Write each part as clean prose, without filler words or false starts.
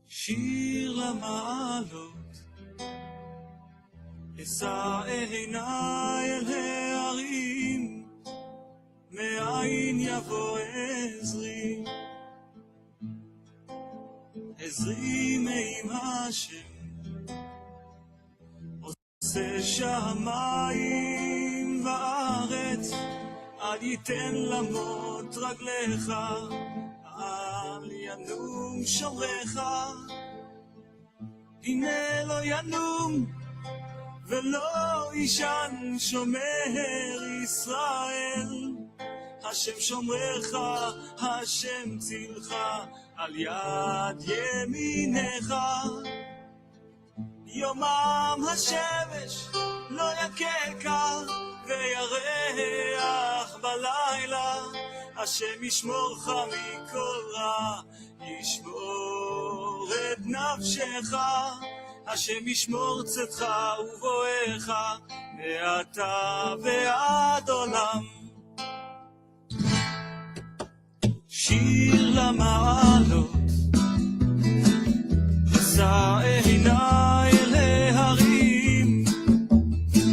שיר למעלות, אשא עיניי אל ההרים, מאין יבוא עזרי, עזרי מעם השם, עושה שמיים וארץ, אל ייתן למות רגליך, אל ינום שומרך, הנה לא ינום ולא ישן שומר ישראל, השם שומרך, השם צילך, על יד ימינך. יומם השמש לא יככה וירח בלילה, השם ישמורך מכל רע, ישמור את נפשך, השם ישמור צאתך ובואך מעתה ועד עולם. שיר למעלות, אשא עיניי אל ההרים,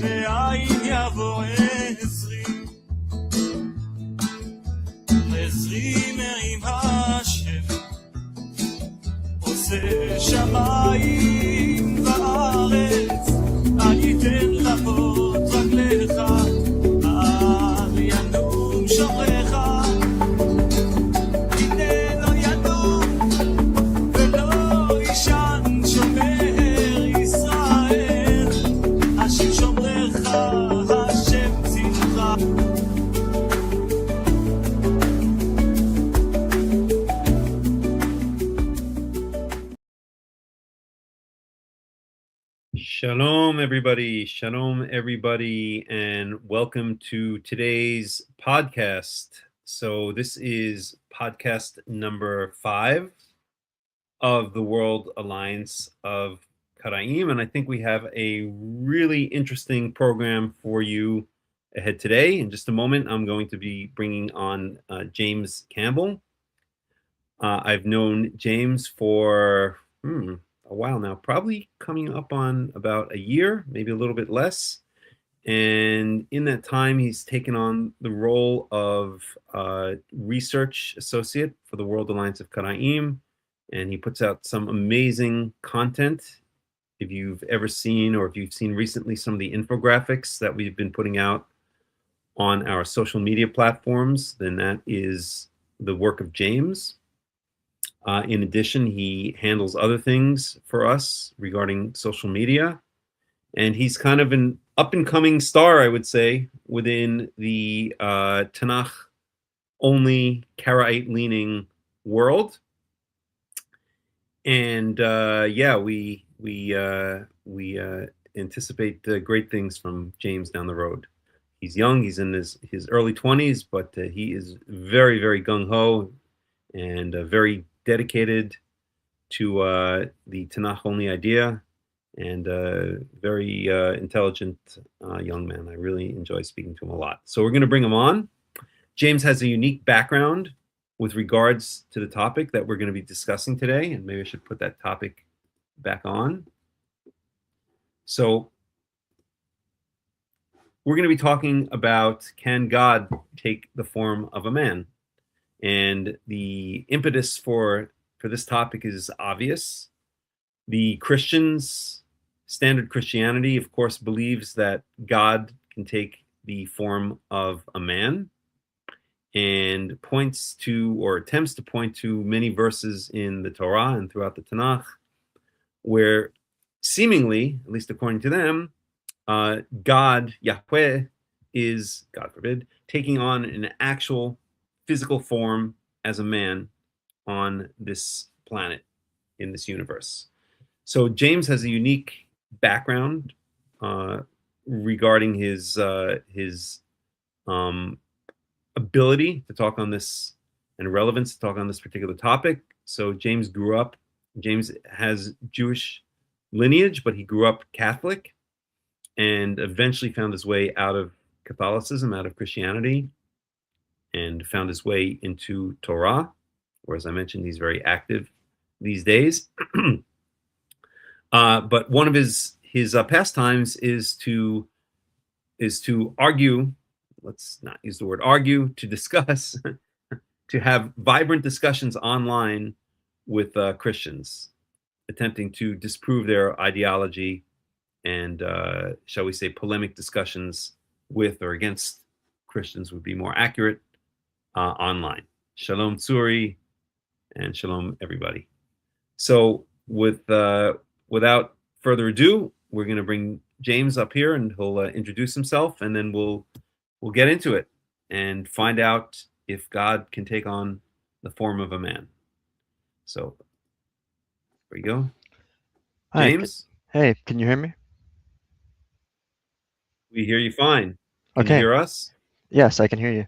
מאין יבוא עזרי, עזרי מעם השם, עושה שמיים וארץ, אל ייתן למות רגליך, אל ינום שומרך, הנה לא ינום ולא ישן שומר ישראל, השם שומרך, השם צילך. Shalom, everybody, and welcome to today's podcast. So this is podcast number 5 of the World Alliance of Qara'im, and I think we have a really interesting program for you ahead today. In just a moment, I'm going to be bringing on James Campbell. I've known James for a while now, probably coming up on about a year, maybe a little bit less. And in that time, he's taken on the role of research associate for the World Alliance of Qara'im, and he puts out some amazing content. If you've ever seen, or if you've seen recently, some of the infographics that we've been putting out on our social media platforms, then that is the work of James. In addition, he handles other things for us regarding social media, and he's kind of an up-and-coming star, I would say, within the Tanach-only Karaite-leaning world. And we anticipate great things from James down the road. He's young; he's in his early 20s, but he is very, very gung-ho and very dedicated to the Tanach-only idea, and very intelligent young man. I really enjoy speaking to him a lot. So we're going to bring him on. James has a unique background with regards to the topic that we're going to be discussing today, and maybe I should put that topic back on. So we're going to be talking about, can God take the form of a man? And the impetus for this topic is obvious. The Christians, standard Christianity, of course, believes that God can take the form of a man, and points to, or attempts to point to, many verses in the Torah and throughout the Tanakh where seemingly, at least according to them, God, Yahweh, is, God forbid, taking on an actual physical form as a man on this planet, in this universe. So James has a unique background regarding his ability to talk on this, and relevance to talk on this particular topic. So James has Jewish lineage, but he grew up Catholic and eventually found his way out of Catholicism, out of Christianity, and found his way into Torah. or as I mentioned, he's very active these days. But one of his pastimes is to argue. Let's not use the word argue. To discuss, to have vibrant discussions online with Christians, attempting to disprove their ideology and, shall we say, polemic discussions with or against Christians would be more accurate, online. Shalom Tsuri, and shalom everybody. So without further ado, we're going to bring James up here, and he'll introduce himself, and then we'll get into it and find out if God can take on the form of a man. So there we go. Hi. James, Hey, can you hear me? we hear you fine. Can you Okay. hear us? Yes, I can hear you.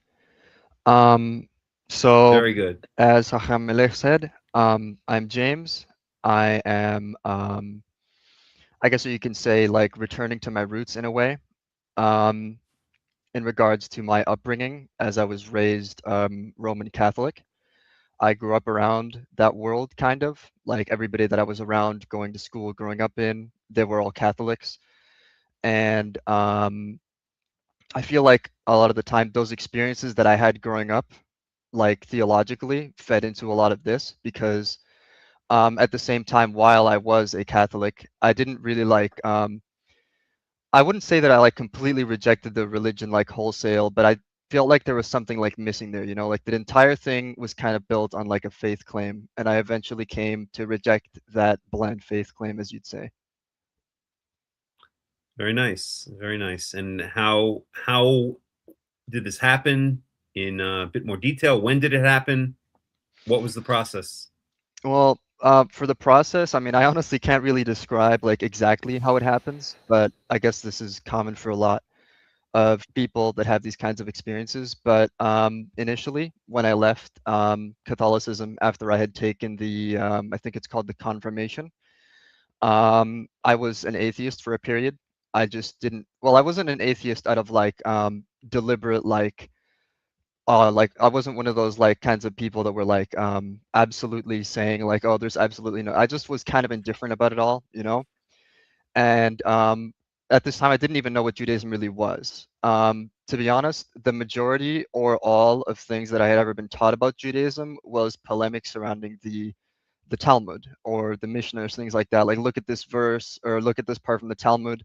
So Very good. as Hakham Melech said, I'm James. I am, I guess you can say, like, returning to my roots in a way, um, in regards to my upbringing, as I was raised Roman Catholic. I grew up around that world, kind of like everybody that I was around, going to school, growing up in. They were all Catholics, and I feel like a lot of the time those experiences that I had growing up, like theologically, fed into a lot of this because at the same time, while I was a Catholic, I didn't really like, I wouldn't say that I like completely rejected the religion like wholesale, but I felt like there was something like missing there, you know, like the entire thing was kind of built on like a faith claim. And I eventually came to reject that bland faith claim, as you'd say. Very nice. Very nice. And how did this happen in a bit more detail? When did it happen? What was the process? Well, for the process, I mean, I honestly can't really describe like exactly how it happens, but I guess this is common for a lot of people that have these kinds of experiences. But initially, when I left Catholicism after I had taken the, I think it's called the confirmation, I was an atheist for a period. I just didn't, well, I wasn't an atheist out of like deliberate like I wasn't one of those like kinds of people that were like absolutely saying like, oh, there's absolutely no. I just was kind of indifferent about it all, you know. And at this time, I didn't even know what Judaism really was. To be honest, the majority or all of things that I had ever been taught about Judaism was polemic surrounding the Talmud or the Mishnahs, things like that. Like, look at this verse or look at this part from the Talmud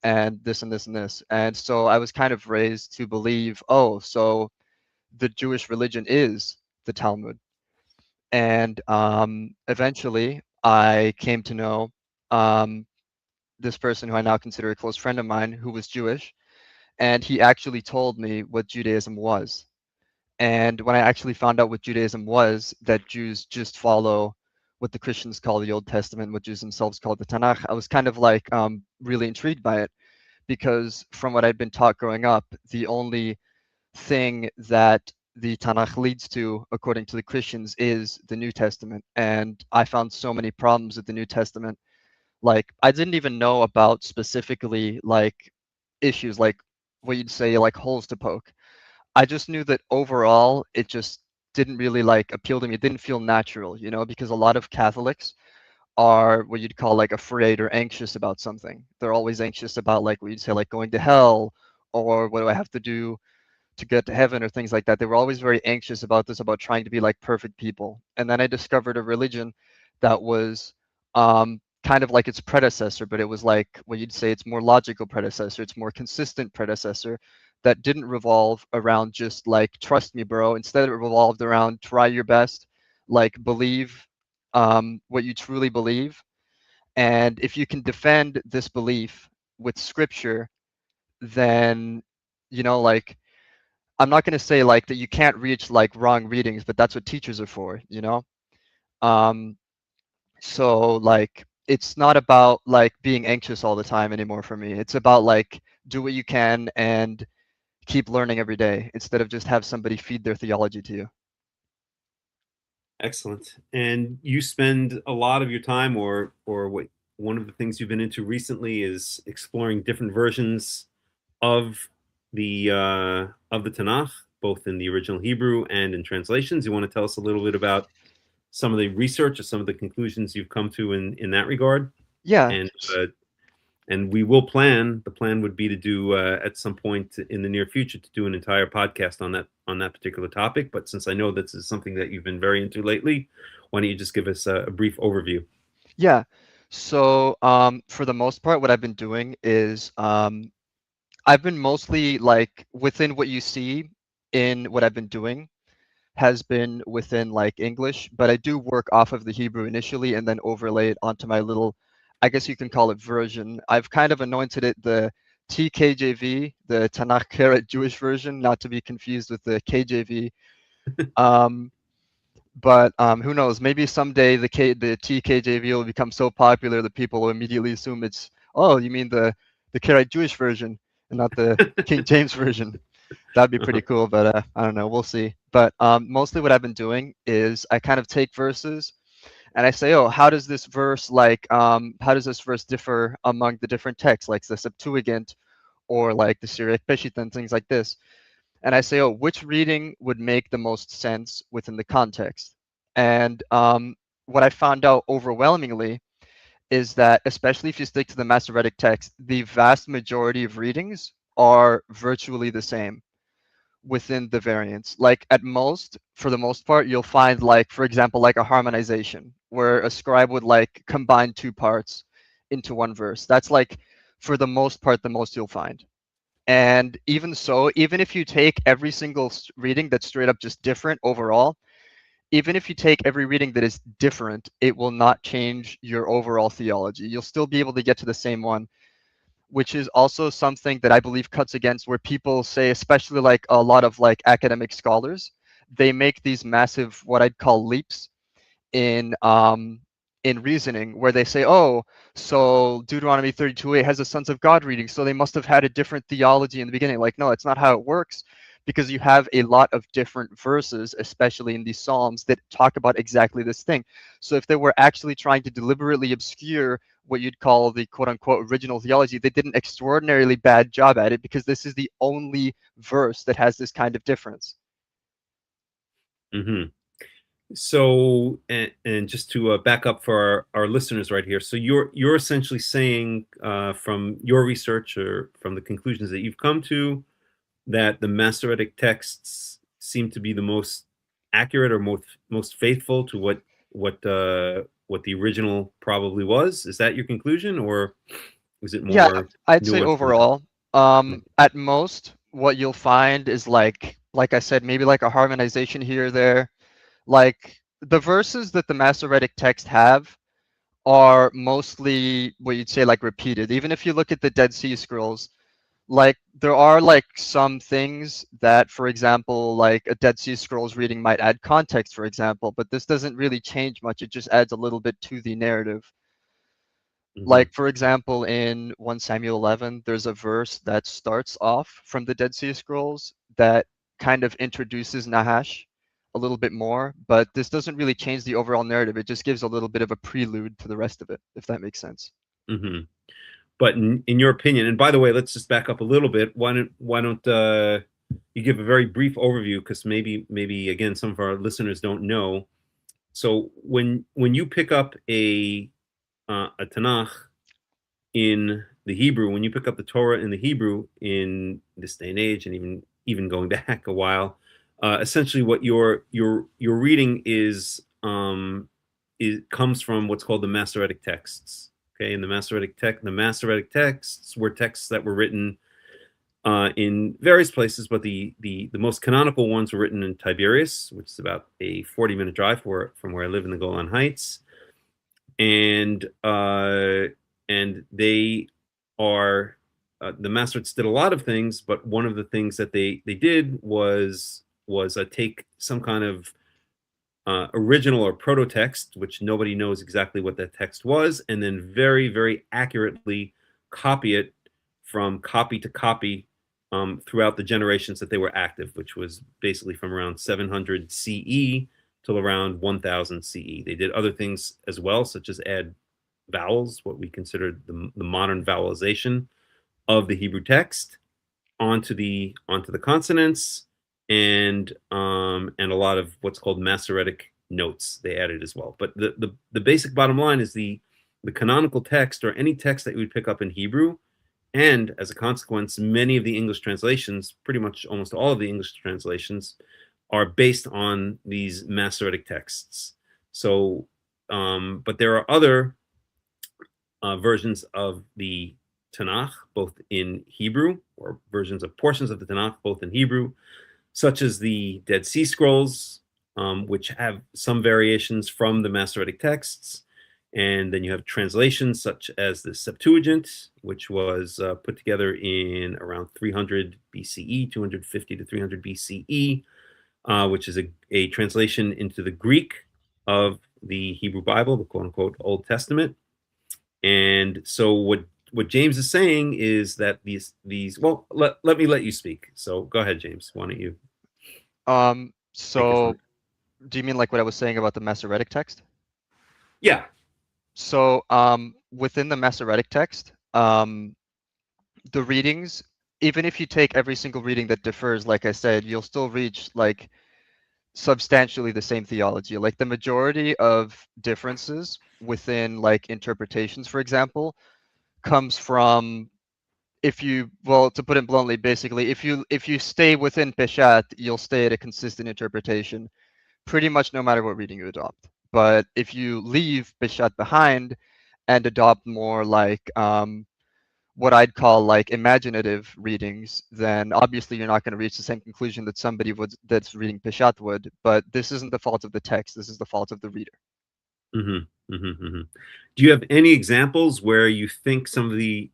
and this and this and this. And so I was kind of raised to believe, oh, so the Jewish religion is the Talmud. And eventually, I came to know um, this person who I now consider a close friend of mine who was Jewish, and he actually told me what Judaism was. And when I actually found out what Judaism was, that Jews just follow what the Christians call the Old Testament, what Jews themselves call the Tanakh, I was kind of like really intrigued by it because from what I'd been taught growing up, the only thing that the Tanakh leads to, according to the Christians, is the New Testament. And I found so many problems with the New Testament. Like, I didn't even know about specifically like issues like what you'd say like holes to poke. I just knew that overall it just didn't really like appeal to me. It didn't feel natural, you know, because a lot of Catholics are what you'd call like afraid or anxious about something. They're always anxious about like what you'd say like going to hell or what do I have to do to get to heaven or things like that. They were always very anxious about this, about trying to be like perfect people. And then I discovered a religion that was kind of like its predecessor, but it was like what you'd say it's more logical predecessor, it's more consistent predecessor that didn't revolve around just like trust me, bro. Instead, it revolved around try your best, like believe what you truly believe. And if you can defend this belief with scripture, then you know like I'm not going to say like that you can't reach like wrong readings, but that's what teachers are for, you know? Um, so like it's not about like being anxious all the time anymore for me. It's about like do what you can and keep learning every day instead of just have somebody feed their theology to you. Excellent. And you spend a lot of your time, or what? One of the things you've been into recently is exploring different versions of the Tanakh, both in the original Hebrew and in translations. You want to tell us a little bit about some of the research or some of the conclusions you've come to in that regard? Yeah. And we will plan. The plan would be to do at some point in the near future to do an entire podcast on that particular topic. But since I know this is something that you've been very into lately, why don't you just give us a brief overview? Yeah. So for the most part, what I've been doing is I've been mostly like within what you see in what I've been doing has been within like English, but I do work off of the Hebrew initially and then overlay it onto my little, I guess you can call it version. I've kind of anointed it the TKJV, the Tanakh Karaite Jewish version, not to be confused with the KJV. But who knows? Maybe someday the TKJV will become so popular that people will immediately assume it's, oh, you mean the Karaite Jewish version and not the King James version. That'd be pretty cool, but I don't know. We'll see. But mostly what I've been doing is I kind of take verses and I say, oh, how does this verse differ among the different texts, like the Septuagint or like the Syriac Peshitta and things like this? And I say, oh, which reading would make the most sense within the context? And what I found out overwhelmingly is that, especially if you stick to the Masoretic text, the vast majority of readings are virtually the same within the variants. Like at most, for the most part, you'll find like, for example, like a harmonization where a scribe would like combine two parts into one verse. That's like, for the most part, the most you'll find. And even so, even if you take every single reading that's straight up just different overall, even if you take every reading that is different, it will not change your overall theology. You'll still be able to get to the same one, which is also something that I believe cuts against where people say, especially like a lot of like academic scholars, they make these massive, what I'd call leaps in reasoning, where they say, oh, so Deuteronomy 32:8 has a sons of God reading, so they must have had a different theology in the beginning. Like, no, it's not how it works, because you have a lot of different verses, especially in these Psalms, that talk about exactly this thing. So if they were actually trying to deliberately obscure what you'd call the quote unquote original theology, they did an extraordinarily bad job at it, because this is the only verse that has this kind of difference. Mm-hmm. So, and just to back up for our listeners right here, so you're essentially saying from your research or from the conclusions that you've come to, that the Masoretic texts seem to be the most accurate or most faithful to what the original probably was. Is that your conclusion, or is it more? Yeah, I'd say nuanced? overall, at most, what you'll find is like I said, maybe like a harmonization here or there. Like the verses that the Masoretic text have are mostly what you'd say like repeated. Even if you look at the Dead Sea Scrolls, like there are like some things that, for example, like a Dead Sea Scrolls reading might add context, for example, but this doesn't really change much. It just adds a little bit to the narrative. Mm-hmm. Like, for example, in 1 Samuel 11, there's a verse that starts off from the Dead Sea Scrolls that kind of introduces Nahash a little bit more, but this doesn't really change the overall narrative. It just gives a little bit of a prelude to the rest of it, if that makes sense. Mm-hmm. But in your opinion, and by the way, let's just back up a little bit. Why don't you give a very brief overview, because maybe again some of our listeners don't know. So when you pick up a Tanakh in the Hebrew, when you pick up the Torah in the Hebrew in this day and age, and even going back a while, essentially what your reading is comes from what's called the Masoretic texts. Okay, and the Masoretic texts were texts that were written in various places, but the most canonical ones were written in Tiberias, which is about a 40-minute drive from where I live in the Golan Heights, and they are the Masoretes did a lot of things, but one of the things that they did was take some kind of original or proto-text, which nobody knows exactly what that text was, and then very, very accurately copy it from copy to copy throughout the generations that they were active, which was basically from around 700 CE till around 1000 CE. They did other things as well, such as add vowels, what we consider the modern vowelization of the Hebrew text onto the consonants, and a lot of what's called Masoretic notes they added as well. But the basic bottom line is the canonical text, or any text that you would pick up in Hebrew, and as a consequence, many of the English translations, pretty much almost all of the English translations, are based on these Masoretic texts. So, but there are other versions of the Tanakh, both in Hebrew, or versions of portions of the Tanakh, both in Hebrew, such as the Dead Sea Scrolls, which have some variations from the Masoretic texts. And then you have translations such as the Septuagint, which was put together in around 300 BCE, 250 to 300 BCE, which is a translation into the Greek of the Hebrew Bible, the quote-unquote Old Testament. And so what James is saying is that these well, let me let you speak. So go ahead, James. Why don't you take it So from... do you mean like what I was saying about the Masoretic text? Yeah. So within the Masoretic text, the readings, even if you take every single reading that differs, like I said, you'll still reach like substantially the same theology. Like the majority of differences within like interpretations, for example, comes from, if you, well, to put it bluntly, basically, if you stay within Peshat, you'll stay at a consistent interpretation pretty much no matter what reading you adopt. But if you leave Peshat behind and adopt more like what I'd call like imaginative readings, then obviously you're not going to reach the same conclusion that somebody would that's reading Peshat would. But this isn't the fault of the text. This is the fault of the reader. Mm-hmm, mm-hmm, mm-hmm. Do you have any examples where you think some of the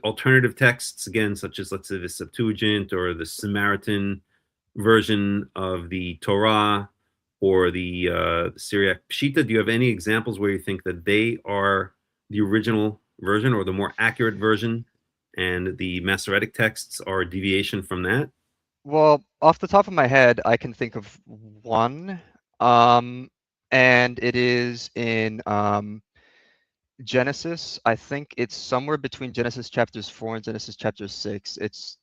alternative texts, again, such as, let's say, the Septuagint or the Samaritan version of the Torah, or the Syriac Pshita, do you have any examples where you think that they are the original version or the more accurate version, and the Masoretic texts are a deviation from that? Well, off the top of my head, I can think of one, and it is in Genesis. I think it's somewhere between Genesis chapters 4 and Genesis chapter 6. It's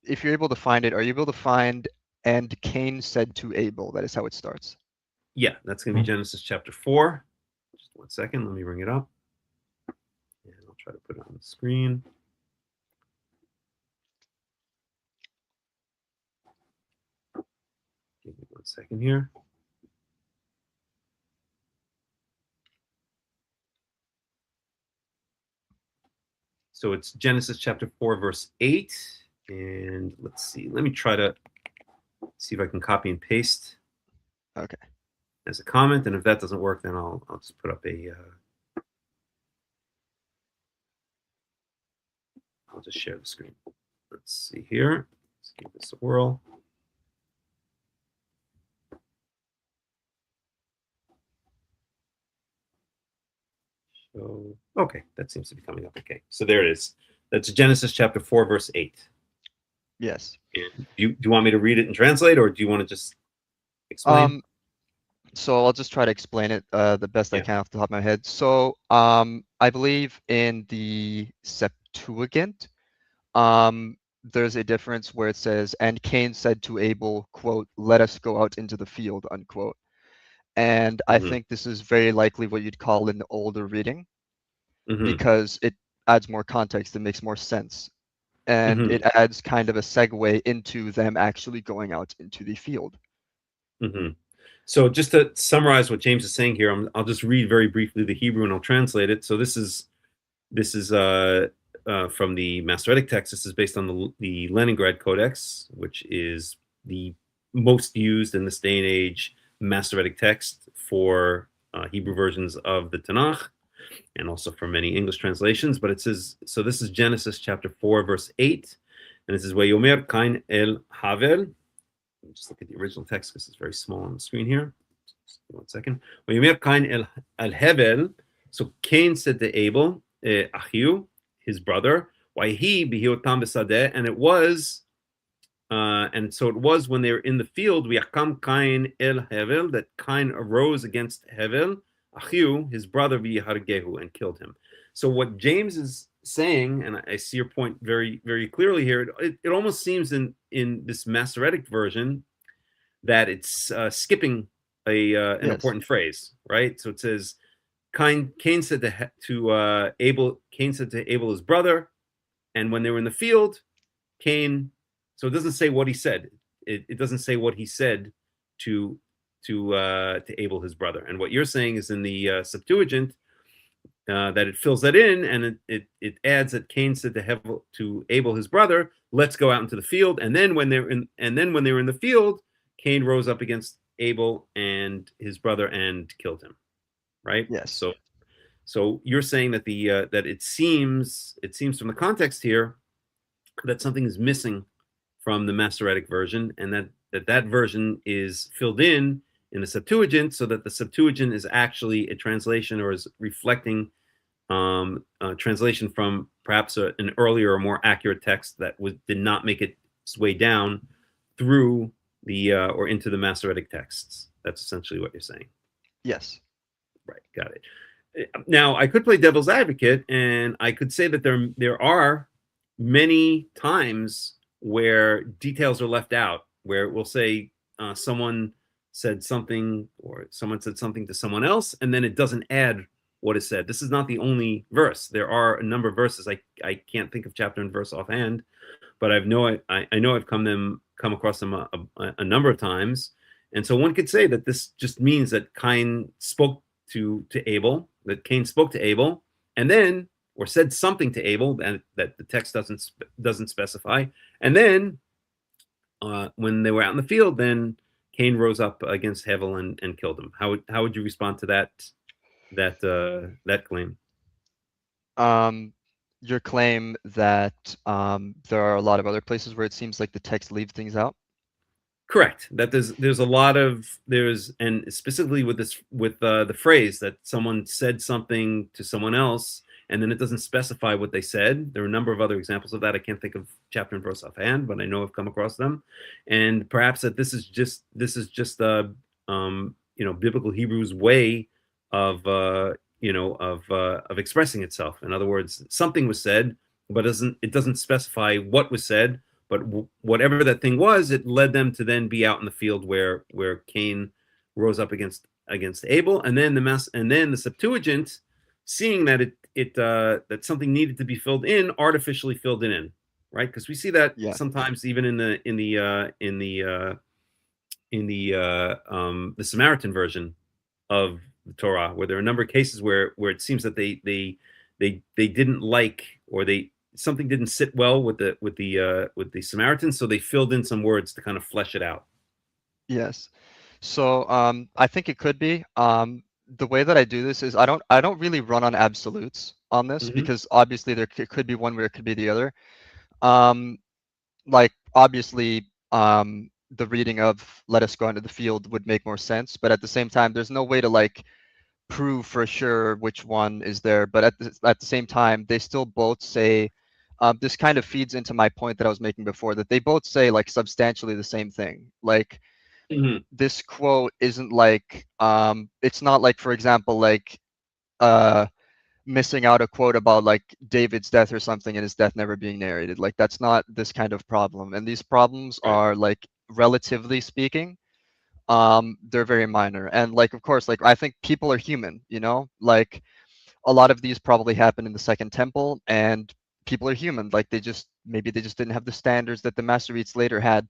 if you're able to find it, are you able to find "and Cain said to Abel"? That is how it starts. Yeah, that's going to be Genesis chapter 4. Just 1 second, let me bring it up. And I'll try to put it on the screen. Give me 1 second here. So it's Genesis chapter 4, verse 8. And let's see. Let me try to see if I can copy and paste. Okay. As a comment. And if that doesn't work, then I'll just put up a... I'll just share the screen. Let's see here. Let's give this a whirl. So, okay, that seems to be coming up okay. So there it is. That's Genesis chapter 4, verse 8. Yes. And do you want me to read it and translate, or do you want to just explain? So I'll just try to explain it the best I can off the top of my head. So I believe in the Septuagint, there's a difference where it says, "And Cain said to Abel, quote, 'Let us go out into the field,' unquote." And I think this is very likely what you'd call an older reading, because it adds more context, it makes more sense. And it adds kind of a segue into them actually going out into the field. So just to summarize what James is saying here, I'll just read very briefly the Hebrew and I'll translate it. So this is from the Masoretic text. This is based on the Leningrad Codex, which is the most used in this day and age Masoretic text for Hebrew versions of the Tanakh, and also for many English translations. But it says, so this is Genesis chapter 4, verse 8, and it says, "Vayomer Kain el Havel." Just look at the original text because it's very small on the screen here. Just 1 second. "Vayomer Kain el Havel." So Cain said to Abel, Achiu, his brother, "Why he bihiotam b'sadeh?" And it was, and so it was when they were in the field, "V'yakam Kain el Havel," that Cain arose against Havel, Achiu, his brother, v'yihargehu, and killed him. So what James is saying, and I see your point very, very clearly here. It almost seems in this Masoretic version that it's skipping an Yes. important phrase, right? So it says, Cain said to Abel, Cain said to Abel his brother, and when they were in the field, Cain. So it doesn't say what he said. It doesn't say what he said to Abel his brother. And what you're saying is in the Septuagint that it fills that in, and it adds that Cain said to Abel his brother, "Let's go out into the field." And then when they were in the field, Cain rose up against Abel and his brother and killed him. Right. Yes. So you're saying that that it seems from the context here that something is missing from the Masoretic version, and that version is filled in the Septuagint, so that the Septuagint is actually a translation, or is reflecting translation from perhaps an earlier or more accurate text that did not make its way down through the or into the Masoretic texts. That's essentially what you're saying. Yes. Right, got it. Now, I could play devil's advocate, and I could say that there are many times where details are left out, where we'll say someone said something, or someone said something to someone else, and then it doesn't add what is said. This is not the only verse. There are a number of verses. I can't think of chapter and verse offhand, but I know I've come across them a number of times. And so one could say that this just means that Cain spoke to Abel, that Cain spoke to Abel, and then, or said something to Abel that the text doesn't specify. And then when they were out in the field, then Cain rose up against Hevel and killed him. How would you respond to that claim? Your claim that there are a lot of other places where it seems like the text leaves things out. Correct. That there's a lot of and specifically with the phrase that someone said something to someone else, and then it doesn't specify what they said. There are a number of other examples of that. I can't think of chapter and verse offhand, but I know I've come across them. And perhaps that this is just biblical Hebrew's way of expressing itself. In other words, something was said, but it doesn't specify what was said. But whatever that thing was, it led them to then be out in the field where Cain rose up against Abel, and then the Septuagint, seeing that that something needed to be filled in, artificially filled it in, right? Because we see that sometimes even in the Samaritan version of the Torah, where there are a number of cases where it seems that they didn't like, or something didn't sit well with the Samaritans, so they filled in some words to kind of flesh it out. Yes. So I think it could be. The way that I do this is I don't really run on absolutes on this, because obviously there could be one where it could be the other. Like obviously the reading of "Let us go into the field" would make more sense, but at the same time, there's no way to like prove for sure which one is there. But at the same time, they still both say. This kind of feeds into my point that I was making before, that they both say like substantially the same thing. Like this quote isn't like it's not like, for example, like missing out a quote about like David's death or something and his death never being narrated. Like that's not this kind of problem. And these problems are, like, relatively speaking, they're very minor. And like, of course, like I think people are human, like a lot of these probably happened in the Second Temple, and people are human. Like maybe they just didn't have the standards that the Masoretes later had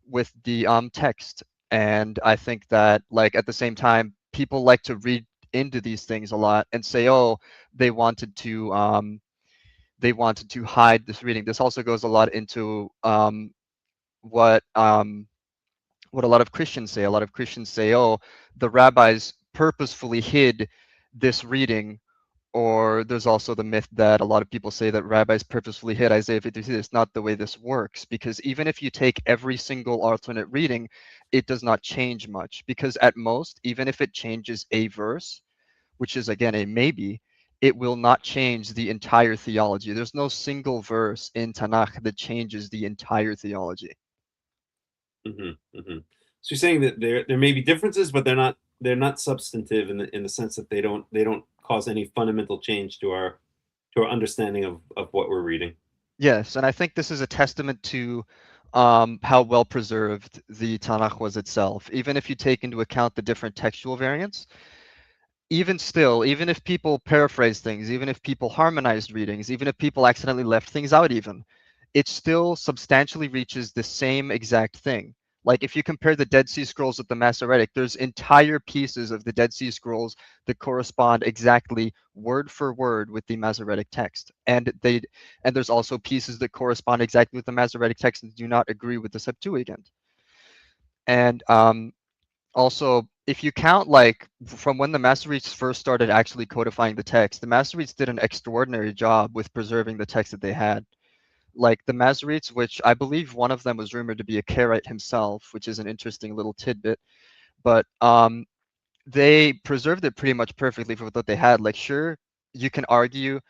with the text. And I think that, like, at the same time, people like to read into these things a lot and say, oh, they wanted to hide this reading. This also goes a lot into what a lot of Christians say. A lot of Christians say, oh, the rabbis purposefully hid this reading. Or there's also the myth that a lot of people say that rabbis purposefully hid Isaiah 53. It's not the way this works, because even if you take every single alternate reading, it does not change much, because at most, even if it changes a verse, which is again a maybe, it will not change the entire theology. There's no single verse in Tanakh that changes the entire theology. So you're saying that there may be differences, but they're not substantive in the sense that they don't cause any fundamental change to our to our understanding of what we're reading. Yes, and I think this is a testament to how well preserved the Tanakh was itself. Even if you take into account the different textual variants, even still, even if people paraphrase things, even if people harmonized readings, even if people accidentally left things out even, it still substantially reaches the same exact thing. Like if you compare the Dead Sea Scrolls with the Masoretic, there's entire pieces of the Dead Sea Scrolls that correspond exactly word for word with the Masoretic text. And there's also pieces that correspond exactly with the Masoretic text and do not agree with the Septuagint. And also, if you count like from when the Masoretes first started actually codifying the text, the Masoretes did an extraordinary job with preserving the text that they had. Like the Masoretes, which I believe one of them was rumored to be a Karaite himself, which is an interesting little tidbit, but they preserved it pretty much perfectly for what they had. Like, sure, you can argue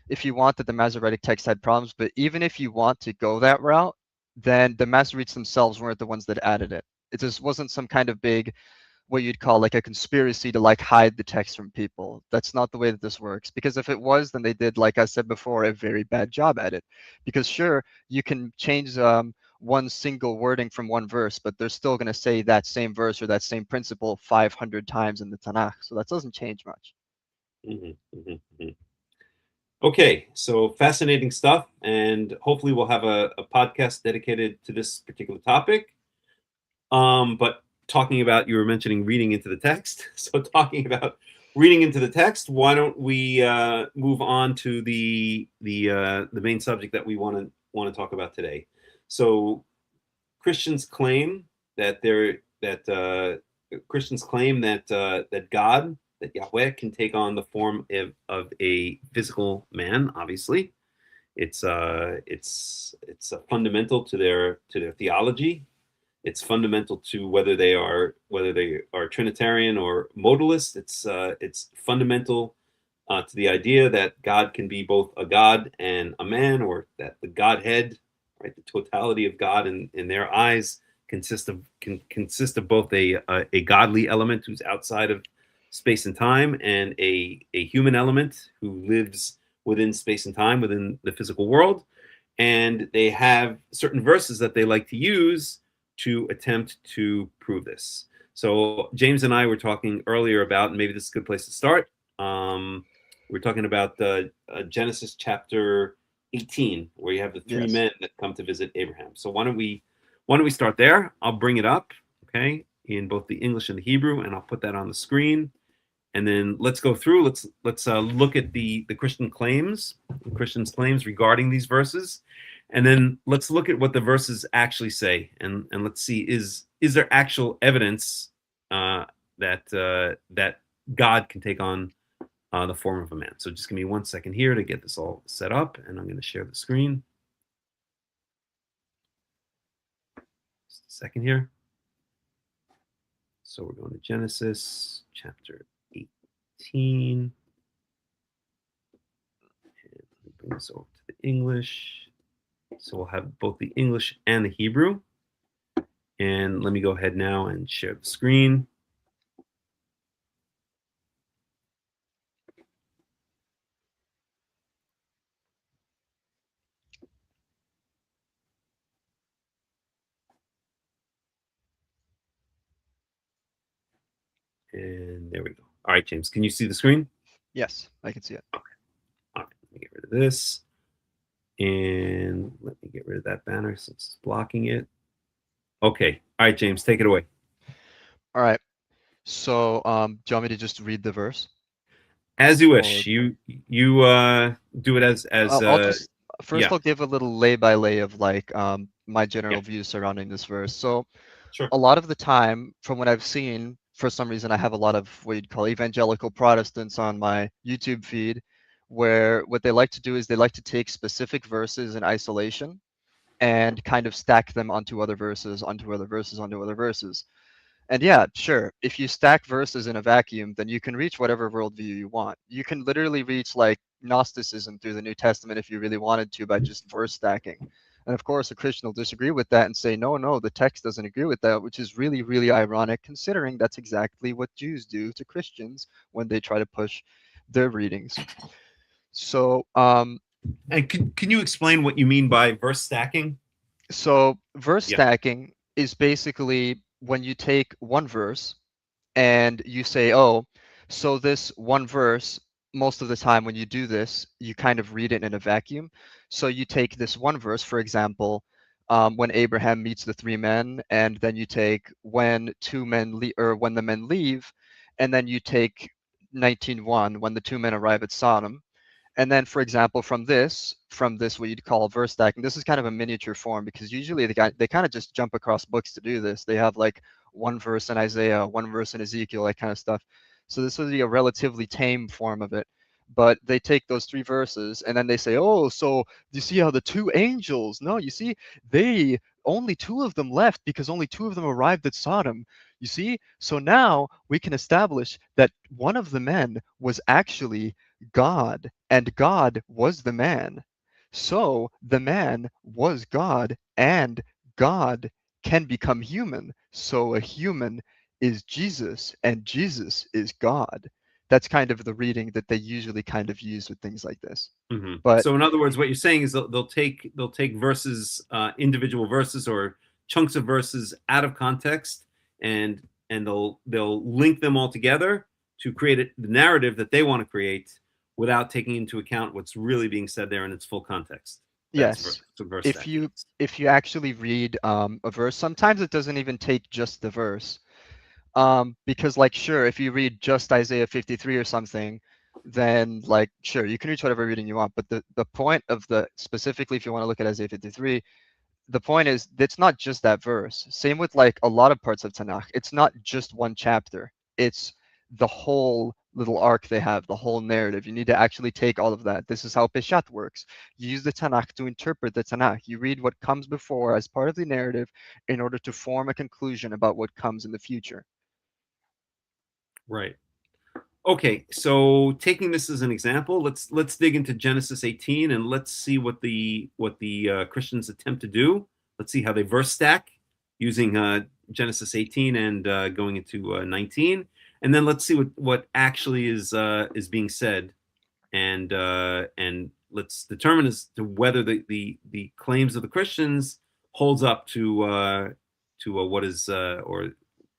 if you want that the Masoretic text had problems, but even if you want to go that route, then the Masoretes themselves weren't the ones that added it. It just wasn't some kind of big what you'd call like a conspiracy to like hide the text from people. That's not the way that this works. Because if it was, then they did, like I said before, a very bad job at it. Because sure, you can change one single wording from one verse, but they're still going to say that same verse or that same principle 500 times in the Tanakh. So that doesn't change much. Okay, so fascinating stuff, and hopefully we'll have a podcast dedicated to this particular topic. But talking about, you were mentioning reading into the text. So talking about reading into the text, why don't we move on to the main subject that we want to talk about today? So Christians claim that that God, that Yahweh, can take on the form of a physical man. Obviously, it's fundamental to their theology. It's fundamental to whether they are Trinitarian or modalist. It's fundamental to the idea that God can be both a God and a man, or that the Godhead, right, the totality of God in their eyes, can consist of both a godly element who's outside of space and time, and a human element who lives within space and time, within the physical world. And they have certain verses that they like to use to attempt to prove this. So James and I were talking earlier about, and maybe this is a good place to start. We're talking about Genesis chapter 18, where you have the three Yes. men that come to visit Abraham. So why don't we start there? I'll bring it up, okay, in both the English and the Hebrew, and I'll put that on the screen. And then let's go through. Let's look at the Christians' claims regarding these verses, and then let's look at what the verses actually say, and let's see, is there actual evidence that God can take on the form of a man. So just give me 1 second here to get this all set up, and I'm going to share the screen. Just a second here. So we're going to Genesis chapter 18. And let me bring this over to the English. So we'll have both the English and the Hebrew. And let me go ahead now and share the screen. And there we go. All right, James, can you see the screen? Yes, I can see it. Okay. All right, let me get rid of this. And let me get rid of that banner since it's blocking it. Okay. All right, James, take it away. All right. So, do you want me to just read the verse? As you wish. You do it as I'll just first yeah. I'll give a little lay by lay of like my general views surrounding this verse. So Sure. a lot of the time, from what I've seen, for some reason I have a lot of what you'd call evangelical Protestants on my YouTube feed, where what they like to do is they like to take specific verses in isolation and kind of stack them onto other verses, onto other verses, onto other verses. And yeah, sure, if you stack verses in a vacuum, then you can reach whatever worldview you want. You can literally reach like Gnosticism through the New Testament if you really wanted to by just verse stacking. And of course, a Christian will disagree with that and say, no, no, the text doesn't agree with that, which is really, really ironic considering that's exactly what Jews do to Christians when they try to push their readings. So And can you explain what you mean by verse stacking? so verse Yeah. stacking is basically when you take one verse and you say, oh, so this one verse, most of the time when you do this, you kind of read it in a vacuum. So you take this one verse, for example, when Abraham meets the three men, and then you take when two men leave, or when the men leave, and then you take 19:1 when the two men arrive at Sodom. And then, for example, from this, what you'd call verse stacking, this is kind of a miniature form because usually they kind of just jump across books to do this. They have like one verse in Isaiah, one verse in Ezekiel, that kind of stuff. So this would be a relatively tame form of it. But they take those three verses and then they say, oh, so you see how the two angels, no, you see, they only two of them left because only two of them arrived at Sodom. You see, so now we can establish that one of the men was actually God, and God was the man. So the man was God, and God can become human. So a human is Jesus, and Jesus is God. That's kind of the reading that they usually kind of use with things like this. Mm-hmm. But So in other words, what you're saying is they'll take verses, individual verses or chunks of verses out of context, and they'll link them all together to create the narrative that they want to create without taking into account what's really being said there in its full context. That's yes, verse if stacking. you actually read a verse, sometimes it doesn't even take just the verse. Because like sure, if you read just Isaiah 53 or something, then like sure, you can read whatever reading you want. But the point of the specifically, if you want to look at Isaiah 53, the point is it's not just that verse. Same with like a lot of parts of Tanakh. It's not just one chapter. It's the whole little arc they have, the whole narrative. You need to actually take all of that. This is how Peshat works. You use the Tanakh to interpret the Tanakh. You read what comes before as part of the narrative in order to form a conclusion about what comes in the future. Right. Okay, so taking this as an example, let's dig into Genesis 18 and let's see what the Christians attempt to do. Let's see how they verse stack using Genesis 18 and going into 19, and then let's see what actually is being said, and let's determine as to whether the claims of the Christians holds up to what is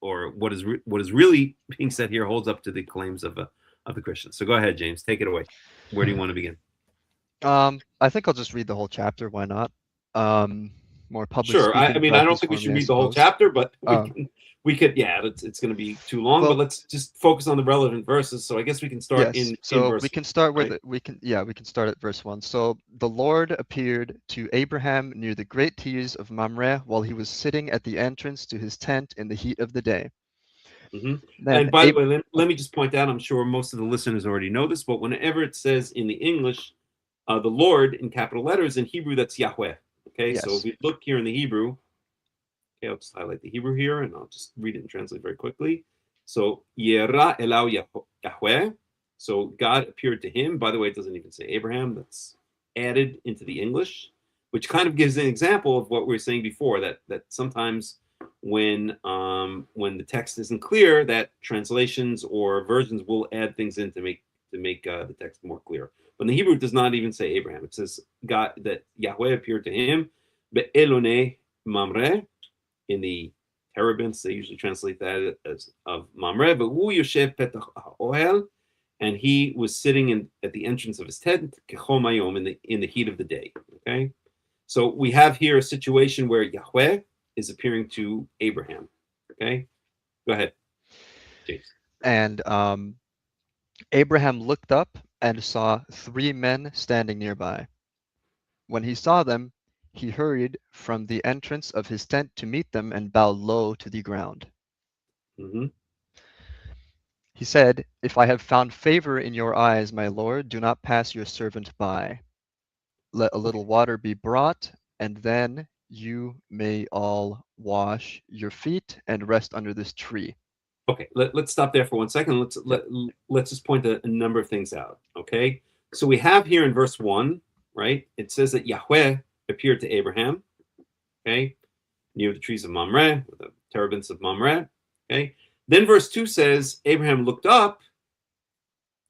or what is really being said here holds up to the claims of the Christians. So go ahead, James, take it away. Where do you want to begin? I think I'll just read the whole chapter. Why not? More public Sure. I speaking mean, I don't practice think we for should me, I read the whole suppose. chapter, but Oh, we could. Yeah, it's going to be too long. But well, let's just focus on the relevant verses. So I guess we can start yes. in So verse we can start with right? we can start at verse 1. So the Lord appeared to Abraham near the great tears of Mamre while he was sitting at the entrance to his tent in the heat of the day. Mm-hmm. Then And by the Ab way, let me just point out, I'm sure most of the listeners already know this, but whenever it says in the English, the Lord in capital letters, in Hebrew, that's Yahweh. Okay, so if yes. we look here in the Hebrew, okay, I'll just highlight the Hebrew here and I'll just read it and translate very quickly. So, Yera Elau Yahweh. So, God appeared to him. By the way, it doesn't even say Abraham, that's added into the English, which kind of gives an example of what we were saying before that sometimes when the text isn't clear, that translations or versions will add things in to make the text more clear. But in the Hebrew, it does not even say Abraham. It says God, that Yahweh appeared to him, be'elone mamre. In the terebinths, they usually translate that as of mamre. But hu yoshev petach ohel, and he was sitting at the entrance of his tent, kechom hayom, in the heat of the day. Okay, so we have here a situation where Yahweh is appearing to Abraham. Okay, go ahead, James. And Abraham looked up and saw three men standing nearby. When he saw them, he hurried from the entrance of his tent to meet them and bowed low to the ground. Mm-hmm. He said, "If I have found favor in your eyes, my lord, do not pass your servant by. Let a little water be brought, and then you may all wash your feet and rest under this tree." Okay, let's stop there for 1 second. Yep. Let's just point a number of things out. Okay, so we have here in verse 1, right? It says that Yahweh appeared to Abraham, okay, near the trees of Mamre, the terebinths of Mamre. Okay, then verse 2 says Abraham looked up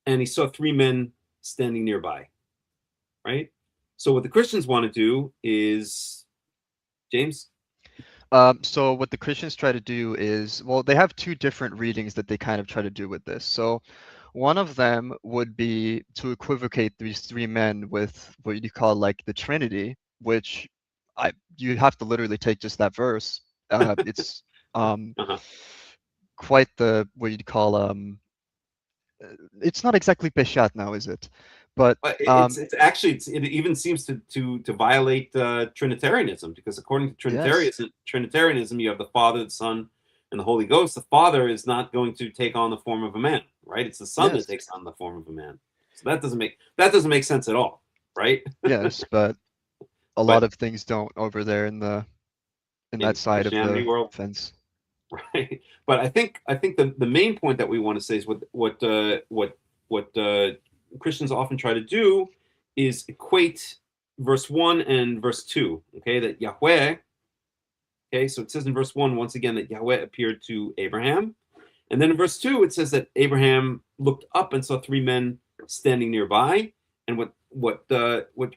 and he saw three men standing nearby. right? So what the Christians want to do is, James. So what the Christians try to do is, well, they have two different readings that they kind of try to do with this. So one of them would be to equivocate these three men with what you call like the Trinity, which you have to literally take just that verse. It's Uh-huh. quite the what you'd call it's not exactly peshat now, is it? But It's actually it even seems to violate Trinitarianism, because according to yes, Trinitarianism, you have the Father, the Son, and the Holy Ghost. The Father is not going to take on the form of a man, right? It's the Son that yes, takes on the form of a man. So that doesn't make sense at all, right? yes, but a lot But of things don't over there in that in side of Christianity the world, fence. right? But I think the main point that we want to say is what Christians often try to do is equate verse 1 and verse 2. Okay, that Yahweh. Okay, so it says in verse 1 once again that Yahweh appeared to Abraham, and then in verse 2 it says that Abraham looked up and saw three men standing nearby. And what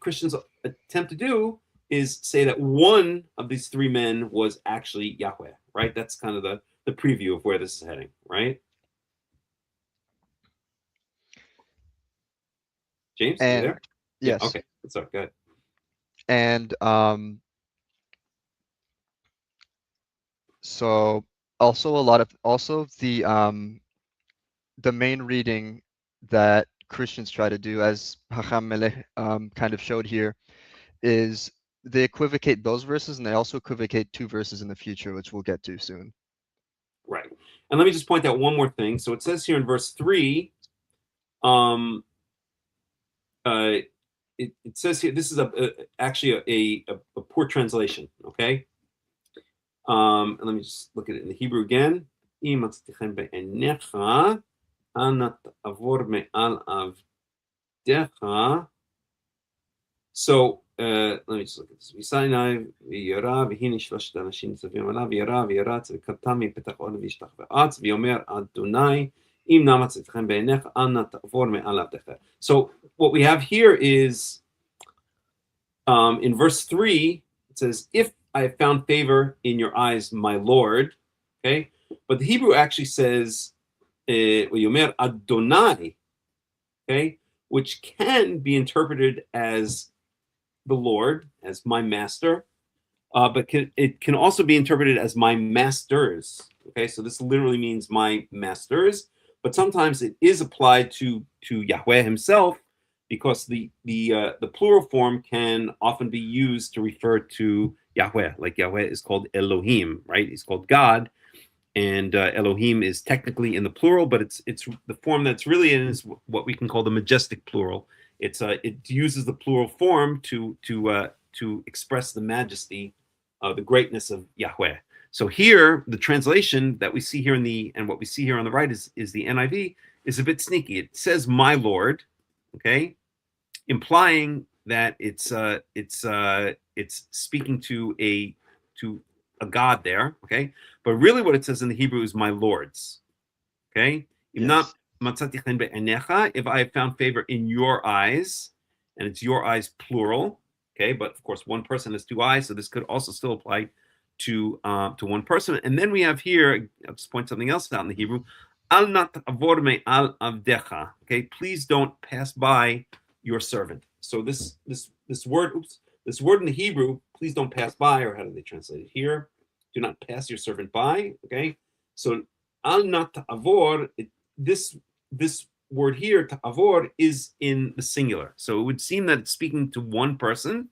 Christians attempt to do is say that one of these three men was actually Yahweh, right? That's kind of the preview of where this is heading, right? James, you And there? Yeah, yes, okay. So go ahead. and so also the main reading that Christians try to do, as Hakham Melech kind of showed here, is they equivocate those verses and they also equivocate two verses in the future, which we'll get to soon. Right. And let me just point out one more thing. So it says here in verse 3, um, it says here, this is actually a poor translation, okay? And let me just look at it in the Hebrew again. So let me just look at this. V'Sinai v'yara v'hini shloshet anashim tzavim alav v'yara v'yaratz v'katam mipetach olam v'yishtach v'atz v'yomer Adonai im namatz etchem be'enech ana ta'avor me'al avdecha. So what we have here is in verse 3, it says, if I have found favor in your eyes, my Lord. Okay, but the Hebrew actually says v'yomer Adonai, okay, which can be interpreted as the Lord, as my master, but it can also be interpreted as my masters. Okay, so this literally means my masters, but sometimes it is applied to Yahweh himself, because the plural form can often be used to refer to Yahweh. Like Yahweh is called Elohim, right? He's called God, and Elohim is technically in the plural, but it's the form that's really in is what we can call the majestic plural. It uses the plural form to express the majesty, the greatness of Yahweh. So here, the translation that we see here and what we see here on the right is the NIV, is a bit sneaky. It says "my Lord," okay, implying that it's speaking to a God there, okay. But really, what it says in the Hebrew is "my lords," okay. Yes. If I have found favor in your eyes, and it's your eyes plural, okay, but of course one person has two eyes, so this could also still apply to one person. And then we have here, I'll just point something else out in the Hebrew, al nat avor me al avdecha, okay, please don't pass by your servant. So this word, this word in the Hebrew, please don't pass by, or how do they translate it here? Do not pass your servant by, okay. So al nat avor, this word here, ta'avor, is in the singular. So it would seem that it's speaking to one person,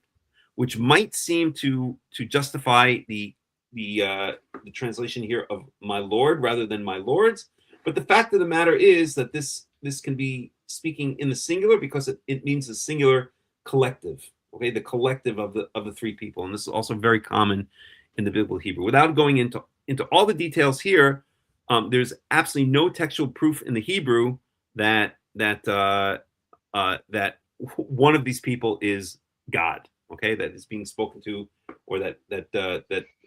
which might seem to justify the translation here of my Lord rather than my lords. But the fact of the matter is that this can be speaking in the singular, because it means the singular collective, okay, the collective of the three people. And this is also very common in the biblical Hebrew. Without going into all the details here, there's absolutely no textual proof in the Hebrew that one of these people is God. Okay, that is being spoken to, or that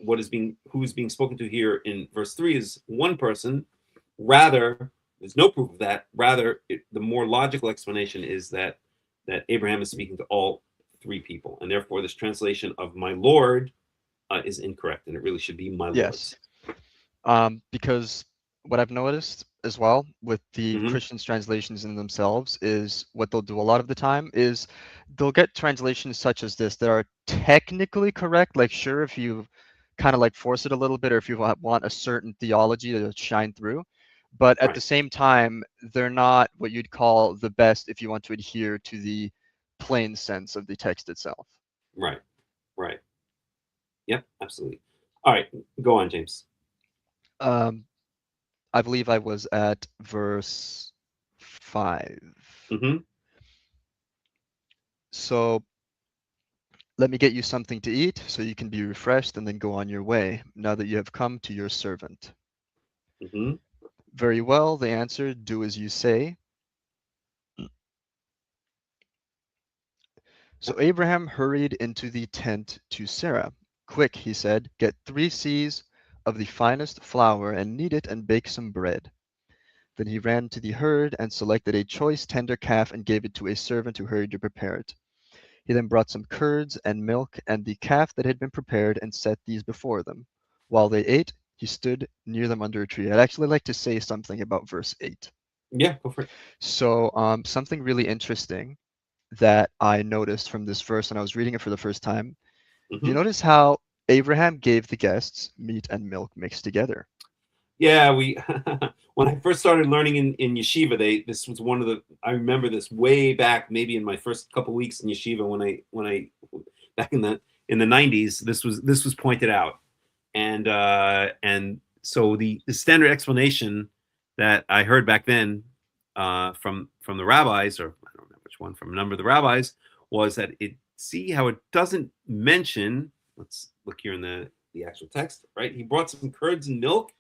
who is being spoken to here in verse 3 is one person. Rather, there's no proof of that. Rather, the more logical explanation is that that Abraham is speaking to all three people, and therefore this translation of my Lord is incorrect, and it really should be my Yes. Lords. Because what I've noticed as well with the Mhm. Christians translations in themselves is what they'll do a lot of the time is they'll get translations such as this that are technically correct. Like, sure, if you kind of like force it a little bit, or if you want a certain theology to shine through, but at the Right, same time, they're not what you'd call the best if you want to adhere to the plain sense of the text itself. right, right. Yep, absolutely. All right, go on, James. Um, I believe I was at verse 5. Hmm. So let me get you something to eat so you can be refreshed and then go on your way, now that you have come to your servant. Hmm. Very well, they answered, do as you say. So Abraham hurried into the tent to Sarah. Quick, he said, get 3 seahs of the finest flour and knead it and bake some bread. Then he ran to the herd and selected a choice tender calf and gave it to a servant who hurried to prepare it. He then brought some curds and milk and the calf that had been prepared and set these before them. While they ate, he stood near them under a tree. I'd actually like to say something about verse 8. Yeah, go for it. So, something really interesting that I noticed from this verse when I was reading it for the first time. Do you Hmm. notice how Abraham gave the guests meat and milk mixed together? Yeah, we when I first started learning in yeshiva, this was one of the I remember this way back, maybe in my first couple weeks in yeshiva when I back in the 90s, this was pointed out, and so the standard explanation that I heard back then from the rabbis, or I don't know which one, from a number of the rabbis, was that see how it doesn't mention. Let's look here in the actual text, right? He brought some curds and milk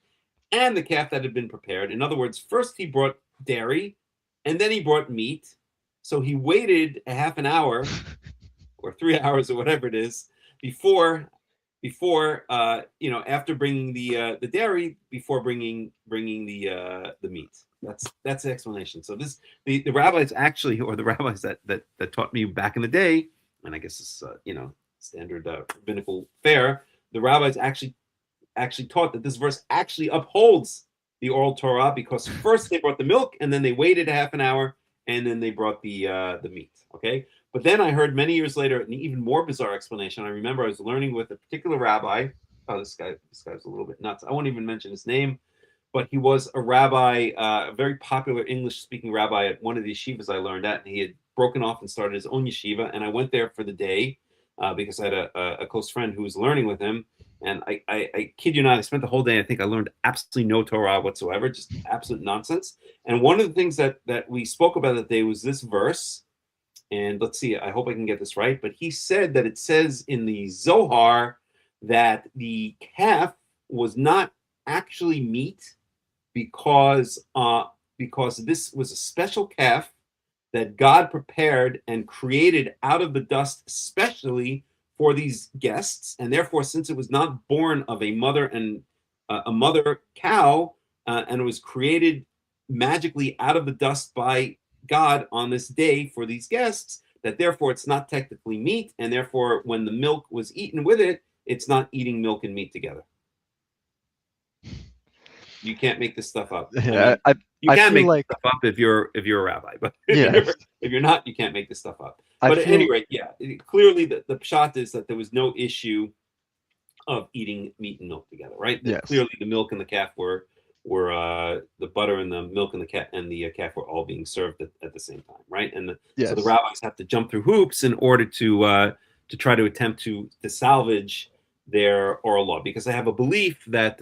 and the calf that had been prepared. In other words, first he brought dairy and then he brought meat. So he waited a half an hour or 3 hours or whatever it is before after bringing the dairy, before bringing the meat. That's the explanation. So the rabbis actually, or the rabbis that taught me back in the day, and I guess it's standard rabbinical fare, the rabbis actually taught that this verse actually upholds the oral Torah, because first they brought the milk and then they waited a half an hour and then they brought the meat. Okay, but then I heard many years later an even more bizarre explanation. I remember I was learning with a particular rabbi. Oh, this guy's a little bit nuts. I won't even mention his name, but he was a rabbi, a very popular English-speaking rabbi at one of the yeshivas I learned at, and he had broken off and started his own yeshiva. And I went there for the day because I had a close friend who was learning with him. And I kid you not, I spent the whole day. I think I learned absolutely no Torah whatsoever, just absolute nonsense. And one of the things that we spoke about that day was this verse. And let's see, I hope I can get this right. But he said that it says in the Zohar that the calf was not actually meat because this was a special calf that God prepared and created out of the dust, especially for these guests, and therefore, since it was not born of a mother and a mother cow, and it was created magically out of the dust by God on this day for these guests, that therefore it's not technically meat, and therefore, when the milk was eaten with it, it's not eating milk and meat together. You can't make this stuff up. I Yeah, mean, you I can feel make like, stuff up if you're a rabbi, but yes, if you're not, you can't make this stuff up. I But at feel, any rate, yeah, clearly the pshat is that there was no issue of eating meat and milk together, right? yes, Clearly, the milk and the calf were the butter and the milk and the calf were all being served at the same time, right? And so the yes, rabbis have to jump through hoops in order to try to attempt to salvage their oral law, because they have a belief that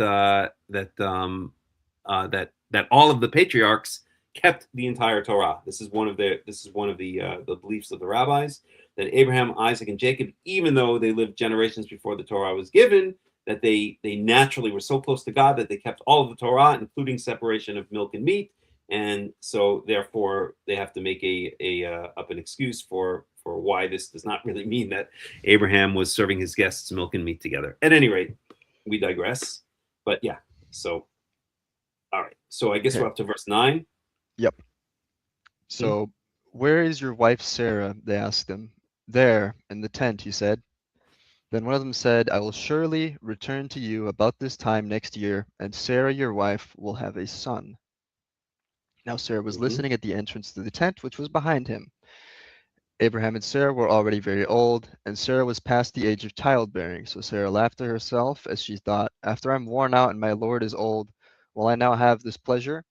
that all of the patriarchs kept the entire Torah. This is one of the beliefs of the rabbis, that Abraham, Isaac, and Jacob, even though they lived generations before the Torah was given, that they naturally were so close to God that they kept all of the Torah, including separation of milk and meat, and so therefore they have to make up an excuse for why this does not really mean that Abraham was serving his guests milk and meat together. At any rate, we digress. But yeah, so all right. So I guess okay, we're up to verse 9. yep. Hmm? So "Where is your wife Sarah?" they asked him. "There, in the tent," he said. Then one of them said, "I will surely return to you about this time next year, and Sarah your wife will have a son." Now Sarah was Mhm. listening at the entrance to the tent, which was behind him. Abraham and Sarah were already very old, and Sarah was past the age of childbearing. So Sarah laughed to herself as she thought, "After I'm worn out and my Lord is old, will I now have this pleasure?"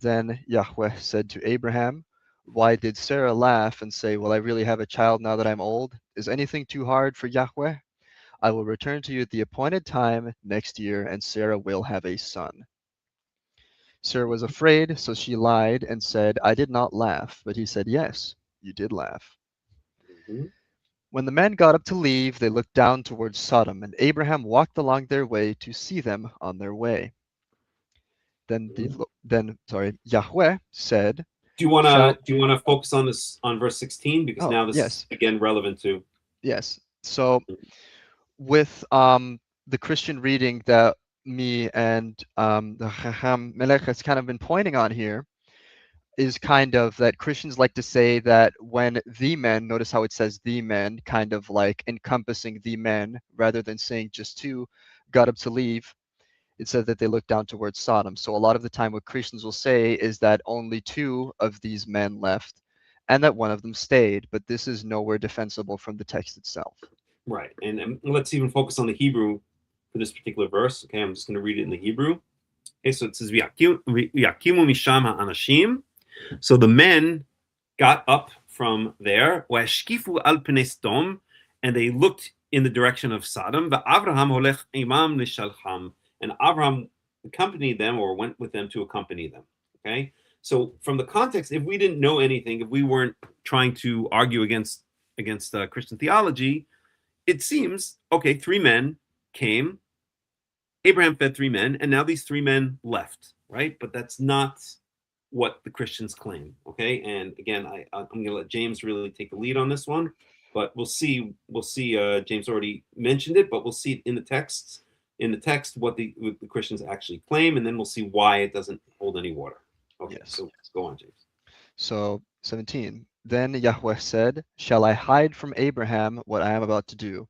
Then Yahweh said to Abraham, "Why did Sarah laugh and say, 'Will I really have a child now that I'm old?' Is anything too hard for Yahweh? I will return to you at the appointed time next year, and Sarah will have a son." Sarah was afraid, so she lied and said, "I did not laugh." But he said, "Yes, you did laugh." Mhm. When the men got up to leave, they looked down towards Sodom, and Abraham walked along their way to see them on their way. Then Mhm. Yahweh said, Do you want "Shall..." to focus on this on verse 16 because Oh, now this is yes, again relevant to. yes. So with the Christian reading that me and the Hakham Melech has kind of been pointing on here is kind of that Christians like to say that when the men, notice how it says the men, kind of like encompassing the men rather than saying just two, got up to leave, it said that they looked down towards Sodom. So a lot of the time what Christians will say is that only two of these men left and that one of them stayed, but this is nowhere defensible from the text itself. Right. And let's even focus on the Hebrew for this particular verse. Okay, I'm just going to read it in the Hebrew. Okay, so it says, "V'yakimu misham ha'anashim." So the men got up from there, "V'yashkifu al pnei Sodom," and they looked in the direction of Sodom. "V'Avraham holech imam lishalcham," and Abraham accompanied them or went with them to accompany them. Okay, so from the context, if we didn't know anything, if we weren't trying to argue against Christian theology, it seems okay. Three men came. Abraham fed three men, and now these three men left, right? But that's not what the Christians claim, okay? And again, I'm going to let James really take the lead on this one, but we'll see. We'll see. James already mentioned it, but we'll see in the text. In the text, what the Christians actually claim, and then we'll see why it doesn't hold any water. Okay, Yes. so go on, James. So 17. Then Yahweh said, "Shall I hide from Abraham what I am about to do?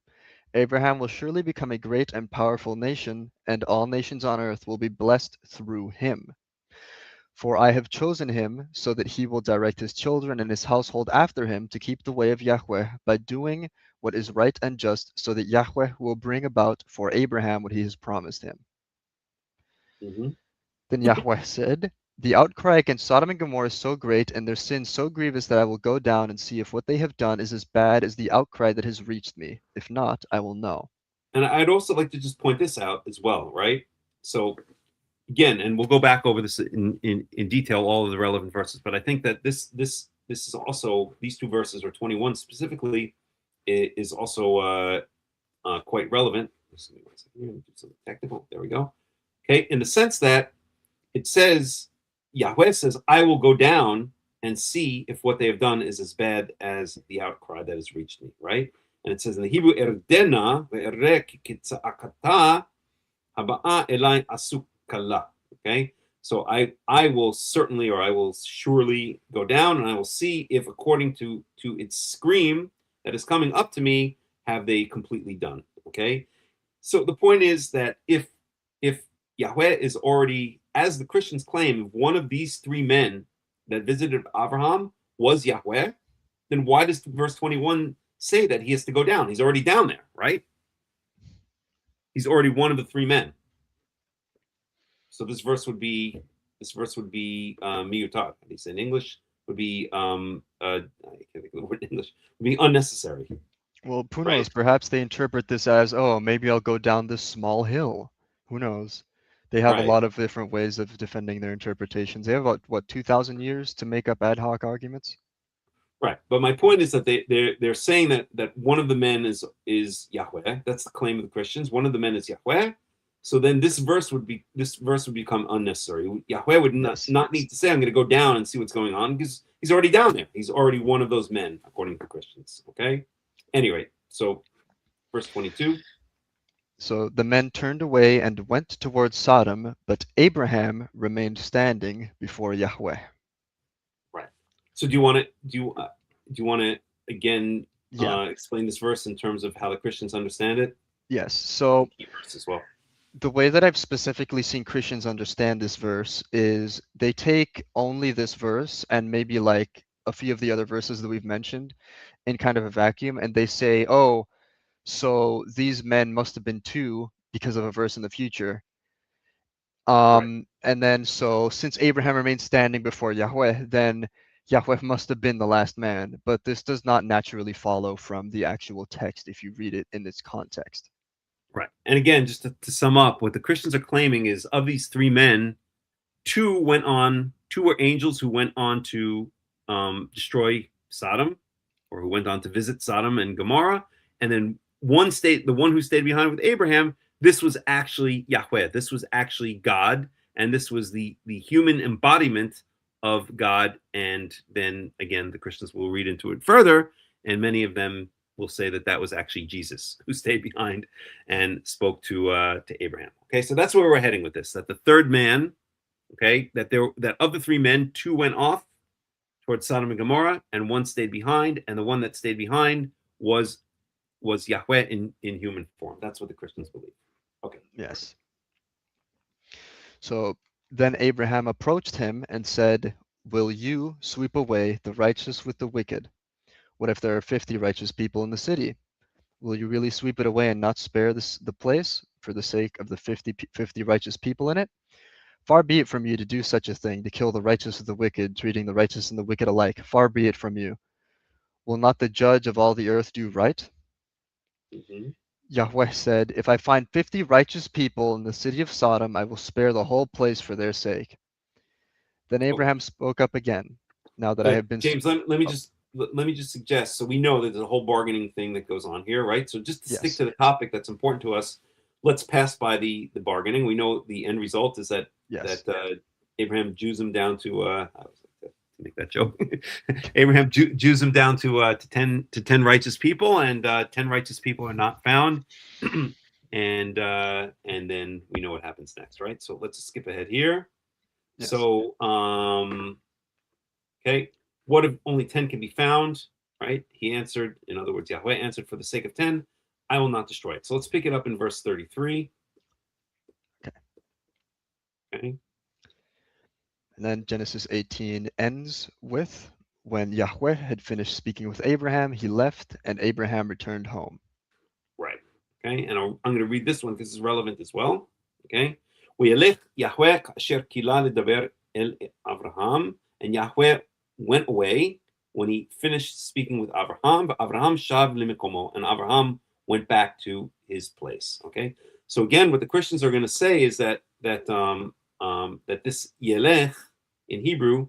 Abraham will surely become a great and powerful nation, and all nations on earth will be blessed through him. For I have chosen him so that he will direct his children and his household after him to keep the way of Yahweh by doing what is right and just, so that Yahweh will bring about for Abraham what he has promised him." Mm-hmm. Then Yahweh said, "The outcry against Sodom and Gomorrah is so great and their sin so grievous that I will go down and see if what they have done is as bad as the outcry that has reached me. If not, I will know." And I'd also like to just point this out as well, right? So again, and we'll go back over this in detail, all of the relevant verses. But I think that this is also these two verses, or 21 specifically, is also quite relevant. Just give me 1 second here. Do something technical. There we go. Okay, in the sense that it says Yahweh says, "I will go down and see if what they have done is as bad as the outcry that has reached me." Right, and it says in the Hebrew, "Erdena ve'erek kitza'akata haba'a elai asukala." Okay, so I will certainly, or I will surely go down, and I will see if, according to its scream that is coming up to me, have they completely done. Okay, so the point is that if Yahweh is already, as the Christians claim, if one of these three men that visited Abraham was Yahweh, then why does verse 21 say that he has to go down? He's already down there, right? He's already one of the three men. So this verse would be miyutar. At least in English would be I can't think of the word in English. Would be unnecessary. Well, who Right. knows? Perhaps they interpret this as, "Oh, maybe I'll go down this small hill." Who knows? They have a Right. lot of different ways of defending their interpretations. They have about, what, 2,000 years to make up ad hoc arguments? Right. But my point is that they're saying that one of the men is Yahweh. That's the claim of the Christians. One of the men is Yahweh. So then this verse would become unnecessary. Yahweh would Yes. not need to say, "I'm going to go down and see what's going on," because he's already down there. He's already one of those men, according to Christians. Okay. Anyway, so verse 22. So the men turned away and went towards Sodom, but Abraham remained standing before Yahweh. Right. So do you want to again Yeah. explain this verse in terms of how the Christians understand it? Yes. So Key verse as well. the way that I've specifically seen Christians understand this verse is they take only this verse and maybe like a few of the other verses that we've mentioned in kind of a vacuum, and they say, oh, so these men must have been two because of a verse in the future. Right. And then so since Abraham remained standing before Yahweh, then Yahweh must have been the last man. But this does not naturally follow from the actual text if you read it in its context. Right. And again, just to sum up, what the Christians are claiming is of these three men, two were angels who went on to destroy Sodom, or who went on to visit Sodom and Gomorrah. And then the one who stayed behind with Abraham, this was actually Yahweh. This was actually God. And this was the human embodiment of God. And then again, the Christians will read into it further. And many of them will say that that was actually Jesus who stayed behind and spoke to Abraham. Okay, so that's where we're heading with this, that the third man, okay, that of the three men, two went off towards Sodom and Gomorrah, and one stayed behind, and the one that stayed behind was Yahweh in human form. That's what the Christians believe. Okay. Yes. So then Abraham approached him and said, will you sweep away the righteous with the wicked? What if there are 50 righteous people in the city? Will you really sweep it away and not spare the place for the sake of the 50 righteous people in it? Far be it from you to do such a thing, to kill the righteous with the wicked, treating the righteous and the wicked alike. Far be it from you. Will not the judge of all the earth do right? Mm-hmm. Yahweh said, if I find 50 righteous people in the city of Sodom, I will spare the whole place for their sake. Then Abraham spoke up again. Now that I have been... James, let me just suggest, so we know that there's a whole bargaining thing that goes on here, right? So just to stick to the topic that's important to us, let's pass by the bargaining. We know the end result is that Abraham Jews him down to make that joke. Abraham Jews him down to 10 righteous people, and 10 righteous people are not found. And then we know what happens next, right? So let's just skip ahead here. Yes. So okay, what if only 10 can be found? Right? He answered, in other words, Yahweh answered, for the sake of 10, I will not destroy it. So let's pick it up in verse 33. Okay. And then Genesis 18 ends with, when Yahweh had finished speaking with Abraham, he left, and Abraham returned home. Right. Okay. And I'm going to read this one because it's relevant as well. Okay. וילך Yahweh כאשר קילע לדבר אל Abraham, and Yahweh went away when he finished speaking with Abraham. Abraham shav lemekomo, and Abraham went back to his place. Okay. So again, what the Christians are going to say is that this yelech in Hebrew,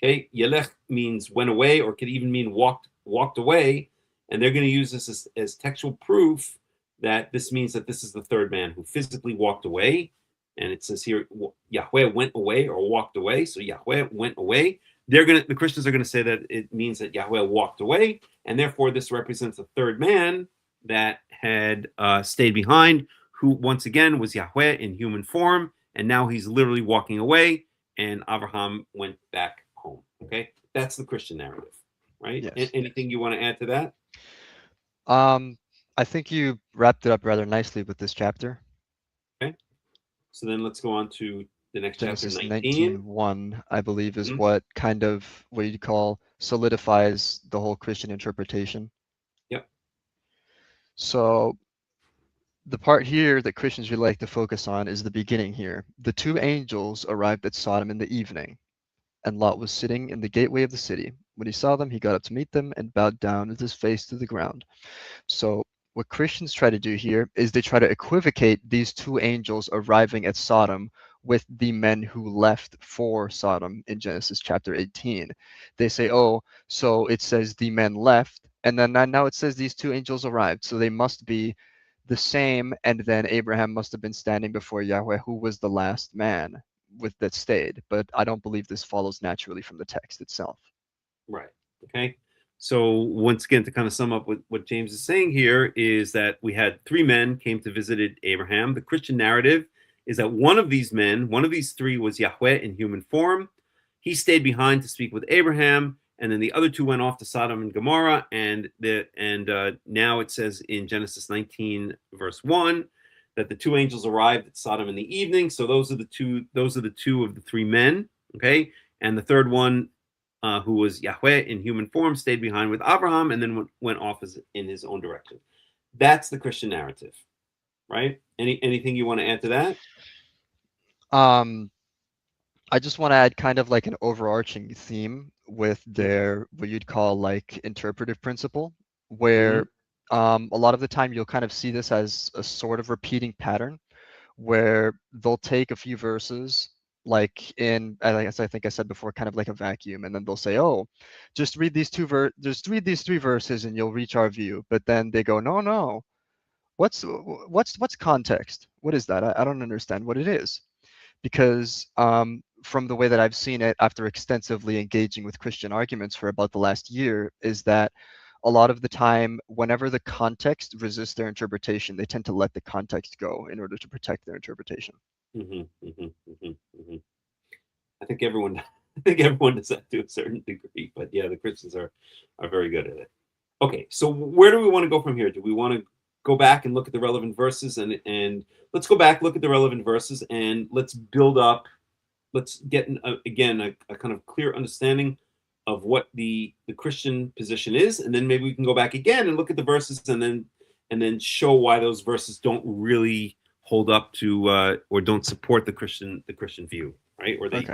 okay, yelech means went away, or could even mean walked away, and they're going to use this as textual proof that this means that this is the third man who physically walked away. And it says here, Yahweh went away or walked away. So Yahweh went away. The Christians are going to say that it means that Yahweh walked away, and therefore this represents the third man that had stayed behind, who once again was Yahweh in human form, and now he's literally walking away, and Abraham went back home. Okay, that's the Christian narrative, right? Yes. Anything you want to add to that? I think you wrapped it up rather nicely with this chapter. Okay. So then let's go on to the next Genesis chapter, 19. 19:1, I believe, is what kind of, what you'd call, solidifies the whole Christian interpretation. Yep. So the part here that Christians really like to focus on is the beginning here. The two angels arrived at Sodom in the evening, and Lot was sitting in the gateway of the city. When he saw them, he got up to meet them and bowed down with his face to the ground. So what Christians try to do here is they try to equivocate these two angels arriving at Sodom with the men who left for Sodom in Genesis chapter 18. They say, oh, so it says the men left, and then now it says these two angels arrived, so they must be the same, and then Abraham must have been standing before Yahweh, who was the last man that stayed. But I don't believe this follows naturally from the text itself. Right. Okay. So once again, to kind of sum up what James is saying here is that we had three men came to visit Abraham. The Christian narrative is that one of these three was Yahweh in human form. He stayed behind to speak with Abraham, and then the other two went off to Sodom and Gomorrah, and now it says in Genesis 19 verse 1 that the two angels arrived at Sodom in the evening. So those are the two of the three men, okay? And the third one, who was Yahweh in human form, stayed behind with Abraham and then went off in his own direction. That's the Christian narrative, right? Anything you want to add to that? I just want to add kind of like an overarching theme with their what you'd call like interpretive principle, where a lot of the time you'll kind of see this as a sort of repeating pattern, where they'll take a few verses, like as I think I said before, kind of like a vacuum, and then they'll say, "Oh, just read these three verses, and you'll reach our view." But then they go, "No, no, what's context? What is that? I don't understand what it is." Because from the way that I've seen it after extensively engaging with Christian arguments for about the last year, is that a lot of the time, whenever the context resists their interpretation, they tend to let the context go in order to protect their interpretation. I think everyone does that to a certain degree, but yeah, the Christians are very good at it. Okay, so where do we want to go from here? Do we want to go back and look at the relevant verses, and let's go back, look at the relevant verses, and let's build up. Let's get again a kind of clear understanding of what the Christian position is, and then maybe we can go back again and look at the verses, and then show why those verses don't really hold up to or don't support the Christian view, right? Or they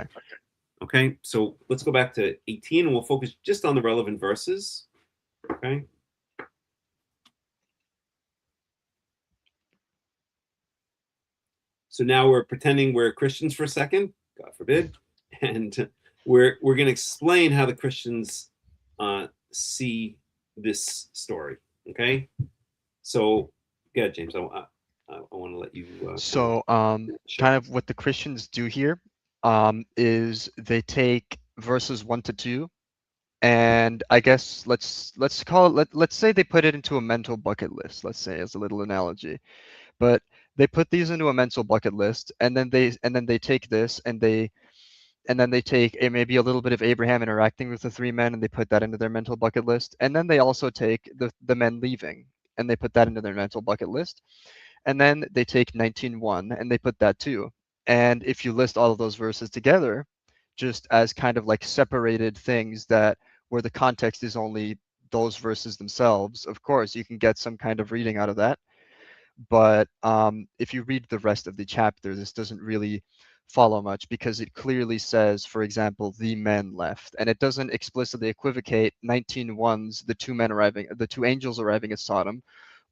okay. So let's go back to 18, and we'll focus just on the relevant verses. Okay. So now we're pretending we're Christians for a second, God forbid, and we're going to explain how the Christians see this story. Okay, so yeah, James, I want to let you. So kind of what the Christians do here is they take verses 1 to 2, and I guess let's say they put it into a mental bucket list. Let's say as a little analogy, but they put these into a mental bucket list, and then they take this and then they take maybe a little bit of Abraham interacting with the three men, and they put that into their mental bucket list, and then they also take the men leaving, and they put that into their mental bucket list, and then they take 19:1 and they put that too. And if you list all of those verses together, just as kind of like separated things that where the context is only those verses themselves, of course you can get some kind of reading out of that. But if you read the rest of the chapter, this doesn't really follow much, because it clearly says, for example, the men left, and it doesn't explicitly equivocate 19:1's the two angels arriving at Sodom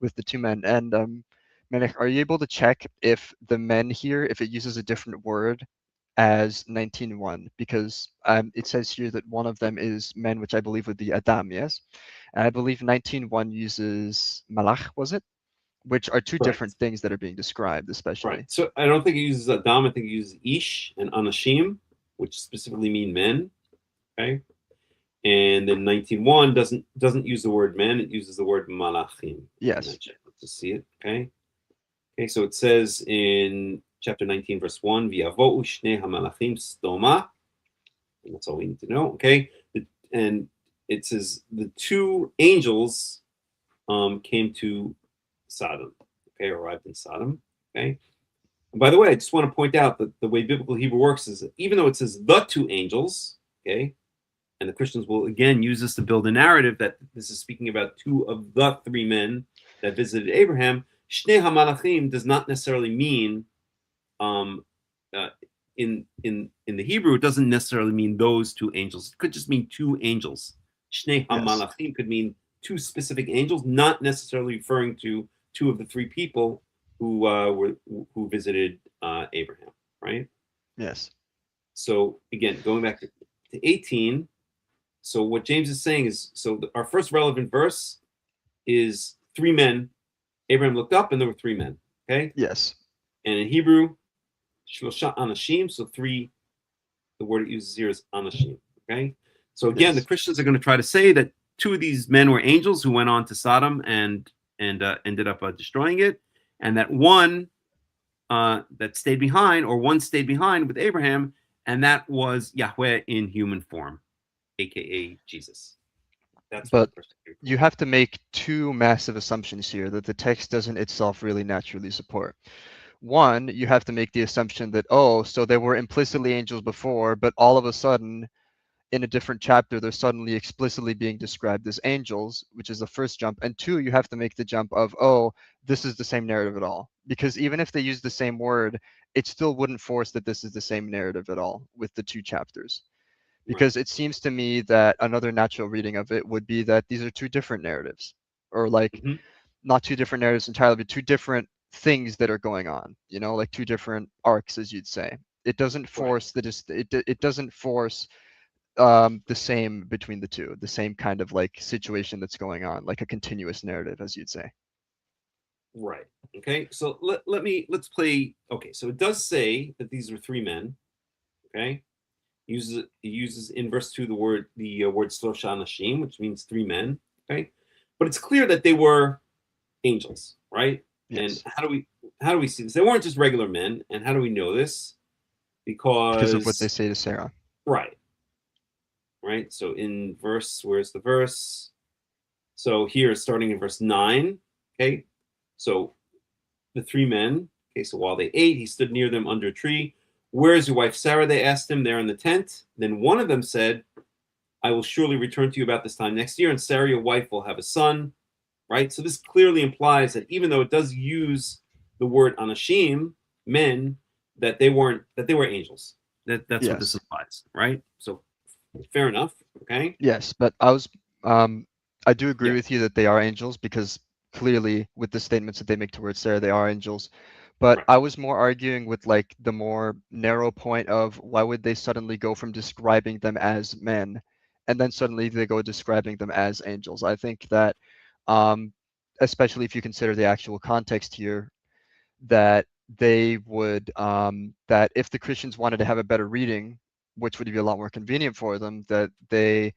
with the two men. And Melech, are you able to check if the men here, if it uses a different word as 19:1? Because it says here that one of them is men, which I believe would be Adam, yes? And I believe 19:1 uses Melech, was it? Which are two different things that are being described, especially. Right. So I don't think it uses Adam. I think it uses Ish and Anashim, which specifically mean men. Okay. And then 19:1 doesn't use the word men. It uses the word malachim. Yes. Let's just see it. Okay. Okay. So it says in chapter 19, verse 1, V'yavo'u shnei hamalachim stoma. And that's all we need to know. Okay. And it says the two angels came to Sodom, okay, arrived in Sodom, okay. And by the way, I just want to point out that the way biblical Hebrew works is that even though it says the two angels, okay, and the Christians will again use this to build a narrative that this is speaking about two of the three men that visited Abraham, Shnei HaMalachim does not necessarily mean, in the Hebrew, it doesn't necessarily mean those two angels. It could just mean two angels. Shnei HaMalachim could mean two specific angels, not necessarily referring to two of the three people who visited Abraham, right? Yes. So again, going back to 18. So what James is saying is, our first relevant verse is three men. Abraham looked up, and there were three men. Okay. Yes. And in Hebrew, shlosha anashim. So three. The word it uses here is anashim. Okay. So again, the Christians are going to try to say that two of these men were angels who went on to Sodom and ended up destroying it, and that one that stayed behind, or one stayed behind with Abraham, and that was Yahweh in human form. aka Jesus. That's what But the Christian view. you have to make two massive assumptions here that the text doesn't itself really naturally support. One, you have to make the assumption that, oh, so there were implicitly angels before, but all of a sudden, in a different chapter, they're suddenly explicitly being described as angels, which is the first jump. And two, you have to make the jump of, oh, this is the same narrative at all. Because even if they use the same word, it still wouldn't force that this is the same narrative at all with the two chapters. Because it seems to me that another natural reading of it would be that these are two different narratives, or like Mhm. not two different narratives entirely, but two different things that are going on. You know, like two different arcs, as you'd say. It doesn't Right. force it doesn't force the same between the two, the same kind of like situation that's going on, like a continuous narrative, as you'd say. Right. Okay. So let's play. Okay. So it does say that these are three men. Okay. It uses in verse 2 word Slosha Nashim, which means three men. Okay. But it's clear that they were angels, right? And Yes, how do we see this? They weren't just regular men. And how do we know this? because of what they Because say to Sarah. right. Right. So in verse, where's the verse? So here, starting in verse 9. Okay. So the three men. Okay, so while they ate, he stood near them under a tree. Where is your wife Sarah? They asked him. There in the tent. Then one of them said, I will surely return to you about this time next year, and Sarah, your wife, will have a son. Right? So this clearly implies that even though it does use the word anashim, men, that they were angels. That's what this Yes. implies, right? So fair enough. Okay. Yes, but I do agree Yeah. with you that they are angels because clearly with the statements that they make towards Sarah, they are angels. But Right. I was more arguing with like the more narrow point of why would they suddenly go from describing them as men and then suddenly they go describing them as angels. I think that um, especially if you consider the actual context here, that they would that if the Christians wanted to have a better reading, which would be a lot more convenient for them, that they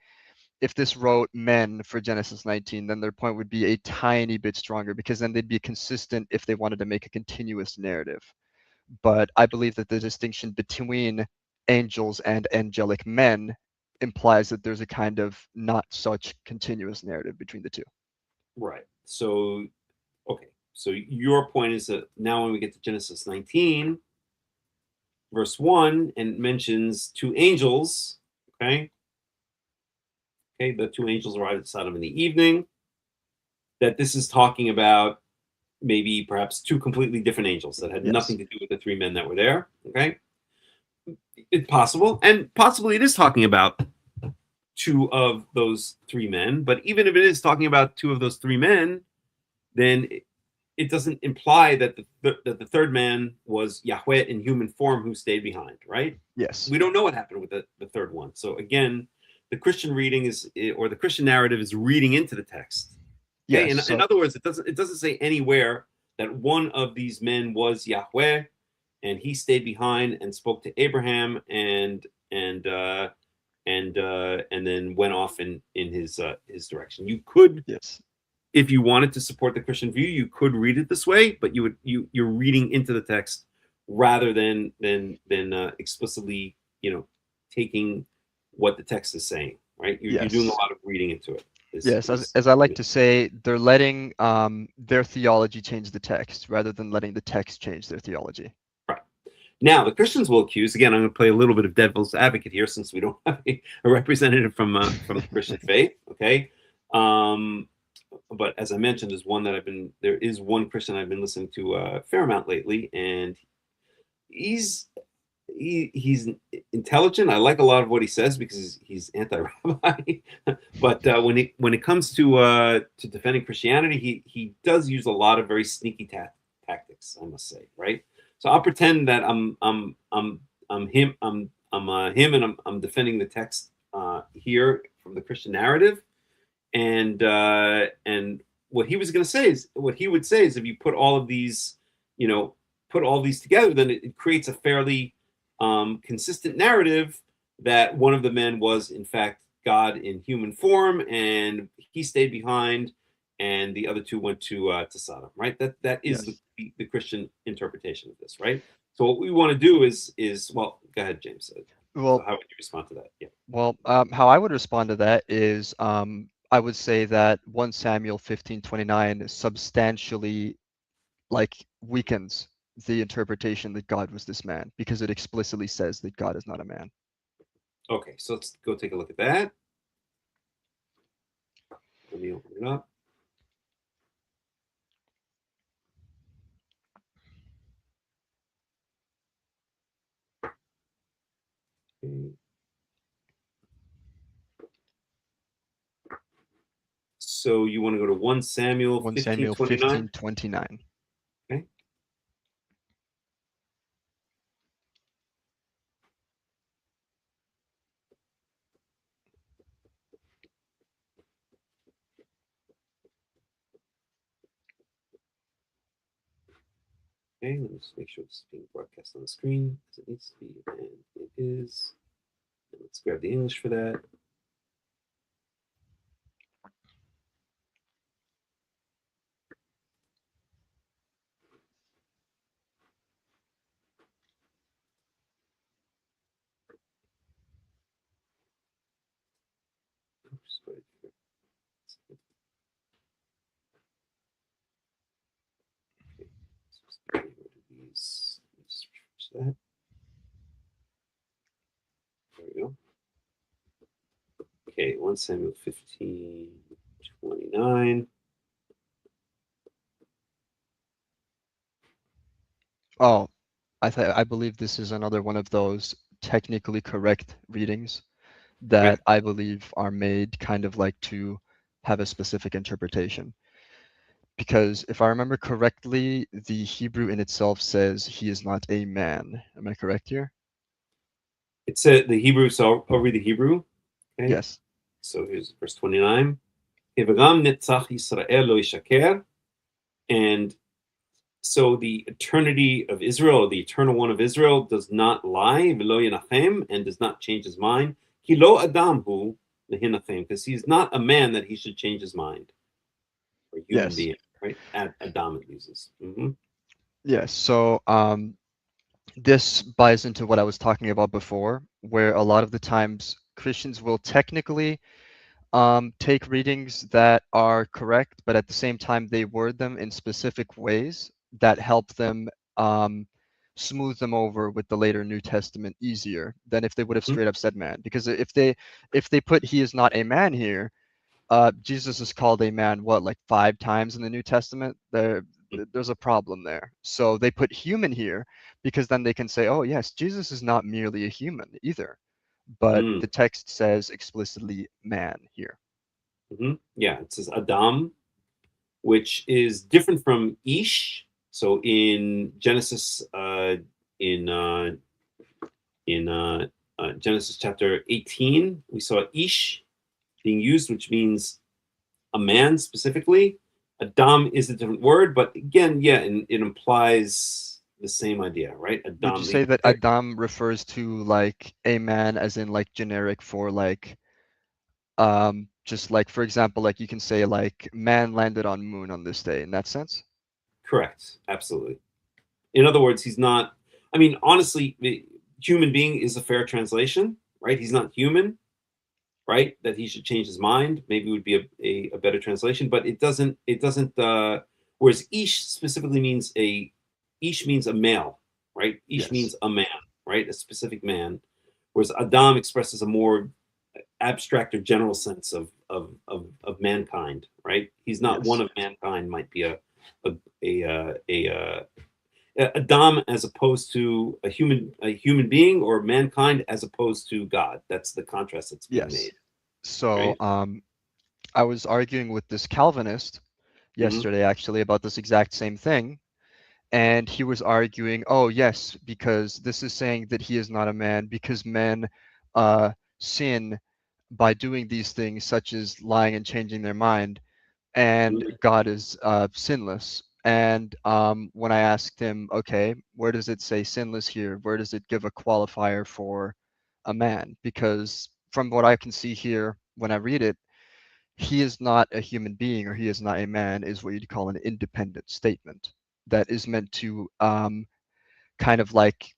if this wrote men for Genesis 19, then their point would be a tiny bit stronger because then they'd be consistent if they wanted to make a continuous narrative. But I believe that the distinction between angels and angelic men implies that there's a kind of not such continuous narrative between the two. Right. So okay. So your point is that now when we get to Genesis 19, verse 1, and it mentions two angels, okay? Okay, the two angels arrived at Sodom in the evening, that this is talking about maybe perhaps two completely different angels that had Yes. nothing to do with the three men that were there, okay? It's possible, and possibly it is talking about two of those three men, but even if it is talking about two of those three men, then it doesn't imply that the third man was Yahweh in human form who stayed behind, right? Yes. We don't know what happened with the third one. So again, the Christian reading or the Christian narrative is reading into the text. Okay, Yes. in other words, it doesn't say anywhere that one of these men was Yahweh, and he stayed behind and spoke to Abraham and then went off in his direction. You could, yes. if you wanted to support the Christian view, you could read it this way, but you're reading into the text rather than explicitly, taking what the text is saying, right? You're doing a Yes. lot of reading into it. Yes, as I like to say, they're letting their theology change the text rather than letting the text change their theology. Right. Now, the Christians will accuse, again, I'm going to play a little bit of devil's advocate here since we don't have a representative from the Christian faith, okay? But as I mentioned, there is one Christian I've been listening to a fair amount lately, and he's intelligent. I like a lot of what he says because he's anti-rabbi. But when it comes to defending Christianity, he does use a lot of very sneaky tactics, I must say, right? So I'll pretend that I'm him, and I'm defending the text here from the Christian narrative, and what he would say is if you put all of these, together, then it creates a fairly consistent narrative that one of the men was in fact God in human form, and he stayed behind, and the other two went to Sodom. Right? That is Yes. the Christian interpretation of this. Right? So what we want to do is well, go ahead, James. Well, So how would you respond to that? Yeah. well, how I would respond to that is I would say that 1 Samuel 15:29 substantially like weakens the interpretation that God was this man because it explicitly says that God is not a man. Okay, so let's go take a look at that. Let me open it up. Okay. So you want to go to 1 Samuel 1 Samuel 15:29? 15:29. Okay. Okay, let me just make sure this is being broadcast on the screen as it needs to be, and it is. And let's grab the English for that. Oops, right here. Okay, so let's get rid of these. Let's refresh that. There we go. Okay, 1 Samuel 15:29. Oh, I believe this is another one of those technically correct readings Okay. that I believe are made kind of like to have a specific interpretation. Because if I remember correctly, the Hebrew in itself says he is not a man. Am I correct here? It said the Hebrew, so I'll read the Hebrew. Okay, Yes. so here's verse 29. "V'gam netzach Yisrael lo yishaker," and so the eternity of Israel, the eternal one of Israel, does not lie, v'lo yenachem, and does not change his mind. Ki lo adam hu lehinachem, because he's not a man that he should change his mind, or human Yes. being, right? Adam it uses. Yes. So this buys into what I was talking about before, where a lot of the times Christians will technically take readings that are correct, but at the same time they word them in specific ways that help them smooth them over with the later New Testament easier than if they would have Mhm. straight up said man. Because if they put he is not a man here, Jesus is called a man what like 5 times in the New Testament. There's a problem there. So they put human here because then they can say, oh yes, Jesus is not merely a human either, but Mm. the text says explicitly man here. Yeah, it says Adam, which is different from Ish. So in Genesis, in uh, in Genesis chapter 18, we saw Ish being used, which means a man specifically. Adam is a different word, but again, yeah, it implies the same idea, right? Would you Adam. say that Adam refers to like a man as in like generic for like just like for example like you can say like man landed on moon on this day in that sense? Correct, absolutely. In other words, he's not. I mean, honestly, the human being is a fair translation, right? He's not human, right? That he should change his mind. Maybe would be a better translation, but it doesn't. It doesn't. Whereas Ish specifically means Ish means a male, right? Ish Yes. means a man, right? A specific man. Whereas Adam expresses a more abstract or general sense of mankind, right? He's not one Yes. of mankind. Might be a Adam as opposed to a human being, or mankind as opposed to God. That's the contrast that's being Yes. made, So right? I was arguing with this Calvinist Mm-hmm. yesterday actually about this exact same thing. And he was arguing, oh, yes, because this is saying that he is not a man because men sin by doing these things, such as lying and changing their mind, and God is sinless. And when I asked him, okay, where does it say sinless here? Where does it give a qualifier for a man? Because from what I can see here, when I read it, he is not a human being or he is not a man is what you'd call an independent statement that is meant to kind of like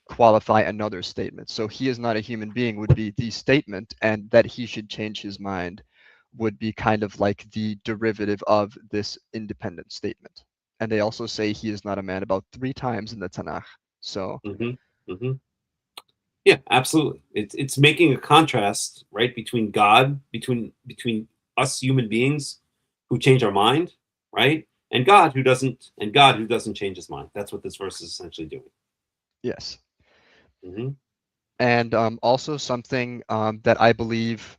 qualify another statement. So he is not a human being would be the statement, and that he should change his mind would be kind of like the derivative of this independent statement. And they also say he is not a man about 3 times in the Tanakh. So Yeah, absolutely. It's making a contrast, right, between God, between us human beings who change our mind, right, and God who doesn't change his mind. That's what this verse is essentially doing. yes. hmm And also something that I believe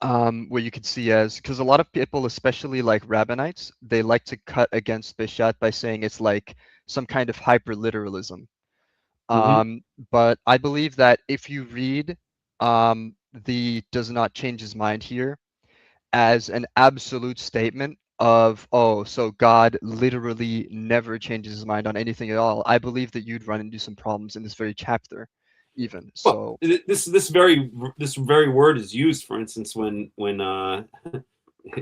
where you could see as, because a lot of people, especially like rabbinites, they like to cut against Bishat by saying it's like some kind of hyper literalism. hmm But I believe that if you read the does not change his mind here as an absolute statement of, oh, so God literally never changes his mind on anything at all, I believe that you'd run into some problems in this very chapter, even. Well, So this very word is used, for instance, when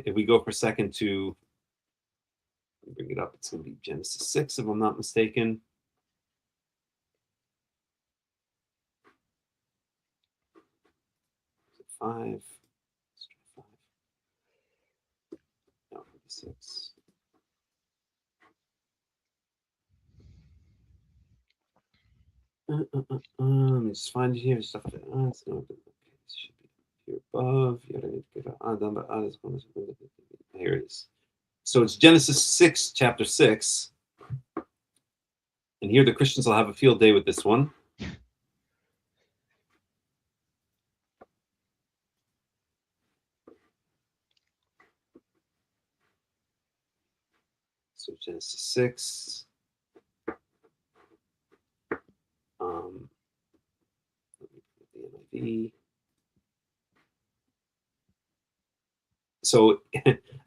if we go for a second to bring it up, it's going to be Genesis 6, if I'm not mistaken. Five. No, 6. Let me just find it here. Stuff. It's not good. Okay, this should be here above. Here it is. So it's Genesis 6, chapter 6. And here the Christians will have a field day with this one. So Genesis 6. Let me put the NIV. So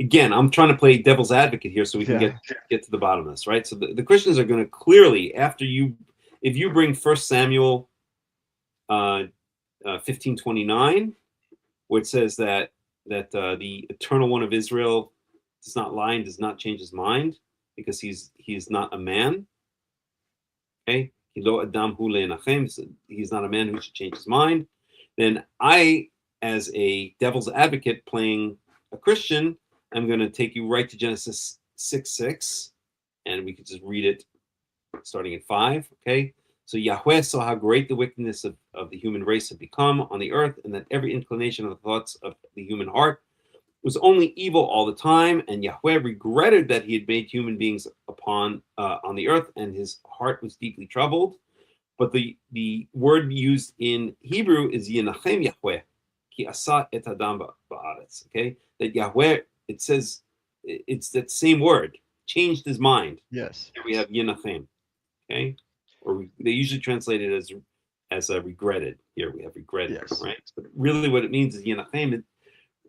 again, I'm trying to play devil's advocate here so we can get to the bottom of this, right? So the Christians are going to clearly, if you bring 1 Samuel 15:29, where it says that the Eternal One of Israel does not lie and does not change his mind because he's not a man. Okay, he's not a man who should change his mind. Then I, as a devil's advocate playing a Christian, I'm going to take you right to Genesis 6:6, and we could just read it starting at 5. Okay, so Yahweh saw how great the wickedness of the human race had become on the earth, and that every inclination of the thoughts of the human heart was only evil all the time. And Yahweh regretted that he had made human beings on the earth, and his heart was deeply troubled. But the word used in Hebrew is Yenachem Yahweh, ki asa et adam ba'aretz. Okay, that Yahweh, it says, it's that same word, changed his mind. yes, Here we have Yenachem. Okay, or they usually translate it as regretted. Here we have regretted, yes, right? But really, what it means is Yenachem. It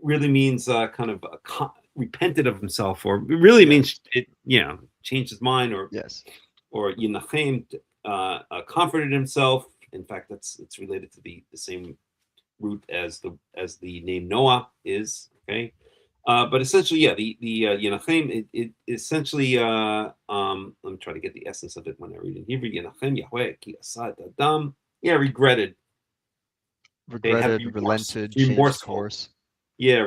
really means kind of repented of himself, or it really means it. Yeah, changed his mind, or yes, Yenachem comforted himself. In fact, it's related to the same root as the name Noah is. Okay, but essentially, yeah, the Yenachem, it essentially. Let me try to get the essence of it when I read in Hebrew. Yenachem Yahweh ki asad adam. Yeah, regretted. They have relented, changed remorseful. course. Yeah,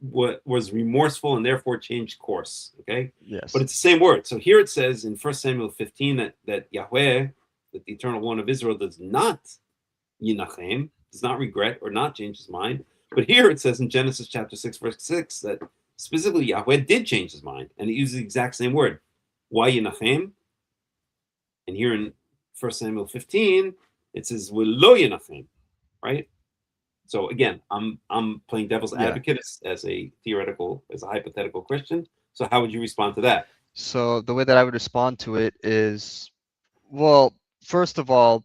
was remorseful and therefore changed course. Okay, Yes, but it's the same word. So here it says in 1 Samuel 15 that Yahweh, that the Eternal One of Israel, does not Yinachem, does not regret or not change his mind. But here it says in Genesis chapter 6, verse 6, that specifically Yahweh did change his mind, and it uses the exact same word. Why Yinachem? And here in 1 Samuel 15, it says V'lo Yinachem, right? So again, I'm playing devil's advocate as a hypothetical Christian. So how would you respond to that? So the way that I would respond to it is, well, first of all,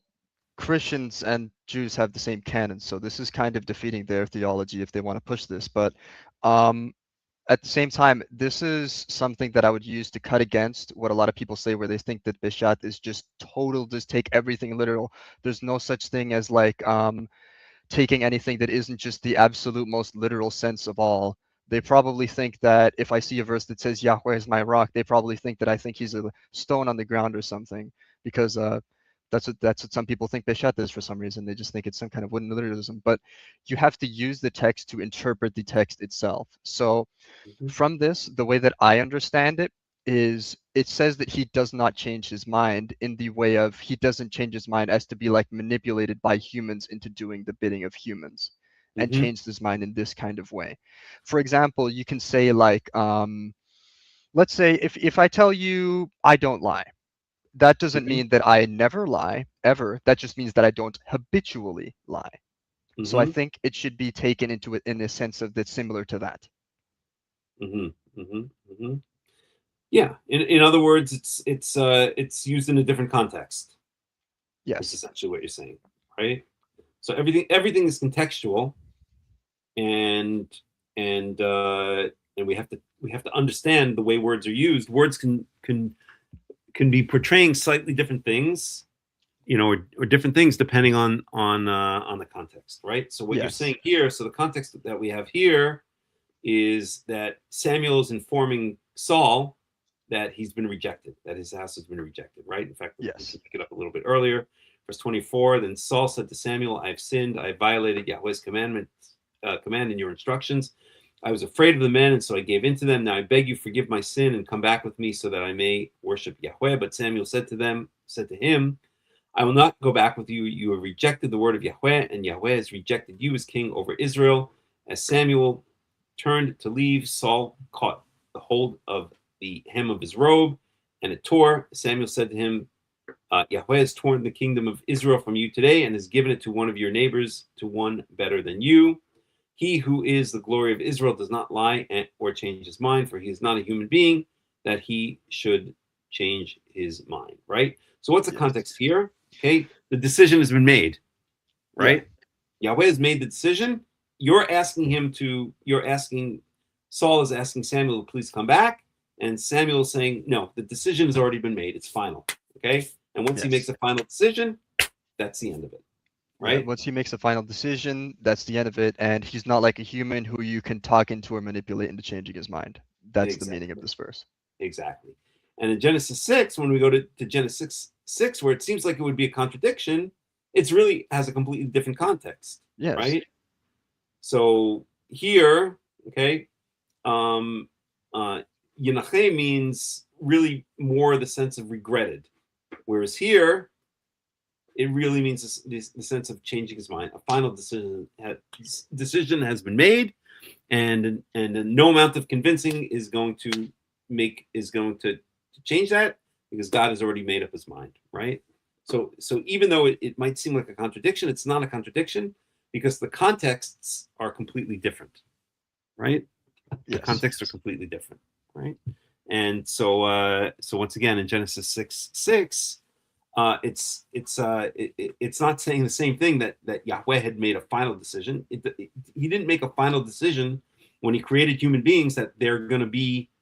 Christians and Jews have the same canon, so this is kind of defeating their theology if they want to push this. But at the same time, this is something that I would use to cut against what a lot of people say, where they think that Bishat is just total, just take everything literal. There's no such thing as like taking anything that isn't just the absolute most literal sense of all. They probably think that if I see a verse that says Yahweh is my rock, they probably think that I think he's a stone on the ground or something, because That's what some people think Peshat is for some reason. They just think it's some kind of wooden literalism. But you have to use the text to interpret the text itself. So from this, the way that I understand it is it says that he does not change his mind in the way of he doesn't change his mind as to be like manipulated by humans into doing the bidding of humans and changed his mind in this kind of way. For example, you can say like, let's say if I tell you I don't lie, that doesn't mean that I never lie ever. That just means that I don't habitually lie. So I think it should be taken into it in a sense of that's similar to that. Yeah. In other words, it's used in a different context. Yes. That's essentially what you're saying, right? So everything is contextual, and we have to understand the way words are used. Words can be portraying slightly different things, or different things depending on the context, right? So what you're saying here, so the context that we have here is that Samuel is informing Saul that he's been rejected, that his house has been rejected, right? In fact, we can pick it up a little bit earlier. Verse 24, then Saul said to Samuel, I have sinned. I violated Yahweh's command and your instructions. I was afraid of the men, and so I gave in to them. Now I beg you, forgive my sin and come back with me so that I may worship Yahweh. But Samuel said to him, I will not go back with you. You have rejected the word of Yahweh, and Yahweh has rejected you as king over Israel. As Samuel turned to leave, Saul caught the hold of the hem of his robe, and it tore. Samuel said to him, Yahweh has torn the kingdom of Israel from you today and has given it to one of your neighbors, to one better than you. He who is the glory of Israel does not lie or change his mind, for he is not a human being that he should change his mind, right? So what's the context here? Okay, the decision has been made, right? Yahweh has made the decision. Saul is asking Samuel to please come back, and Samuel is saying, no, the decision has already been made. It's final, okay? And once he makes a final decision, that's the end of it, right? Yeah, once he makes a final decision, that's the end of it, and he's not like a human who you can talk into or manipulate into changing his mind. That's the meaning of this verse. Exactly. And in Genesis 6, when we go to Genesis 6, where it seems like it would be a contradiction, it really has a completely different context, right? So here, okay, Yenache means really more the sense of regretted, whereas here, it really means the sense of changing his mind. A final decision has been made, and no amount of convincing is going to change that, because God has already made up his mind, right? So even though it might seem like a contradiction, it's not a contradiction, because the contexts are completely different, right? The contexts are completely different, right? And so once again, in Genesis 6:6, it's not saying the same thing that Yahweh had made a final decision. He didn't make a final decision when he created human beings that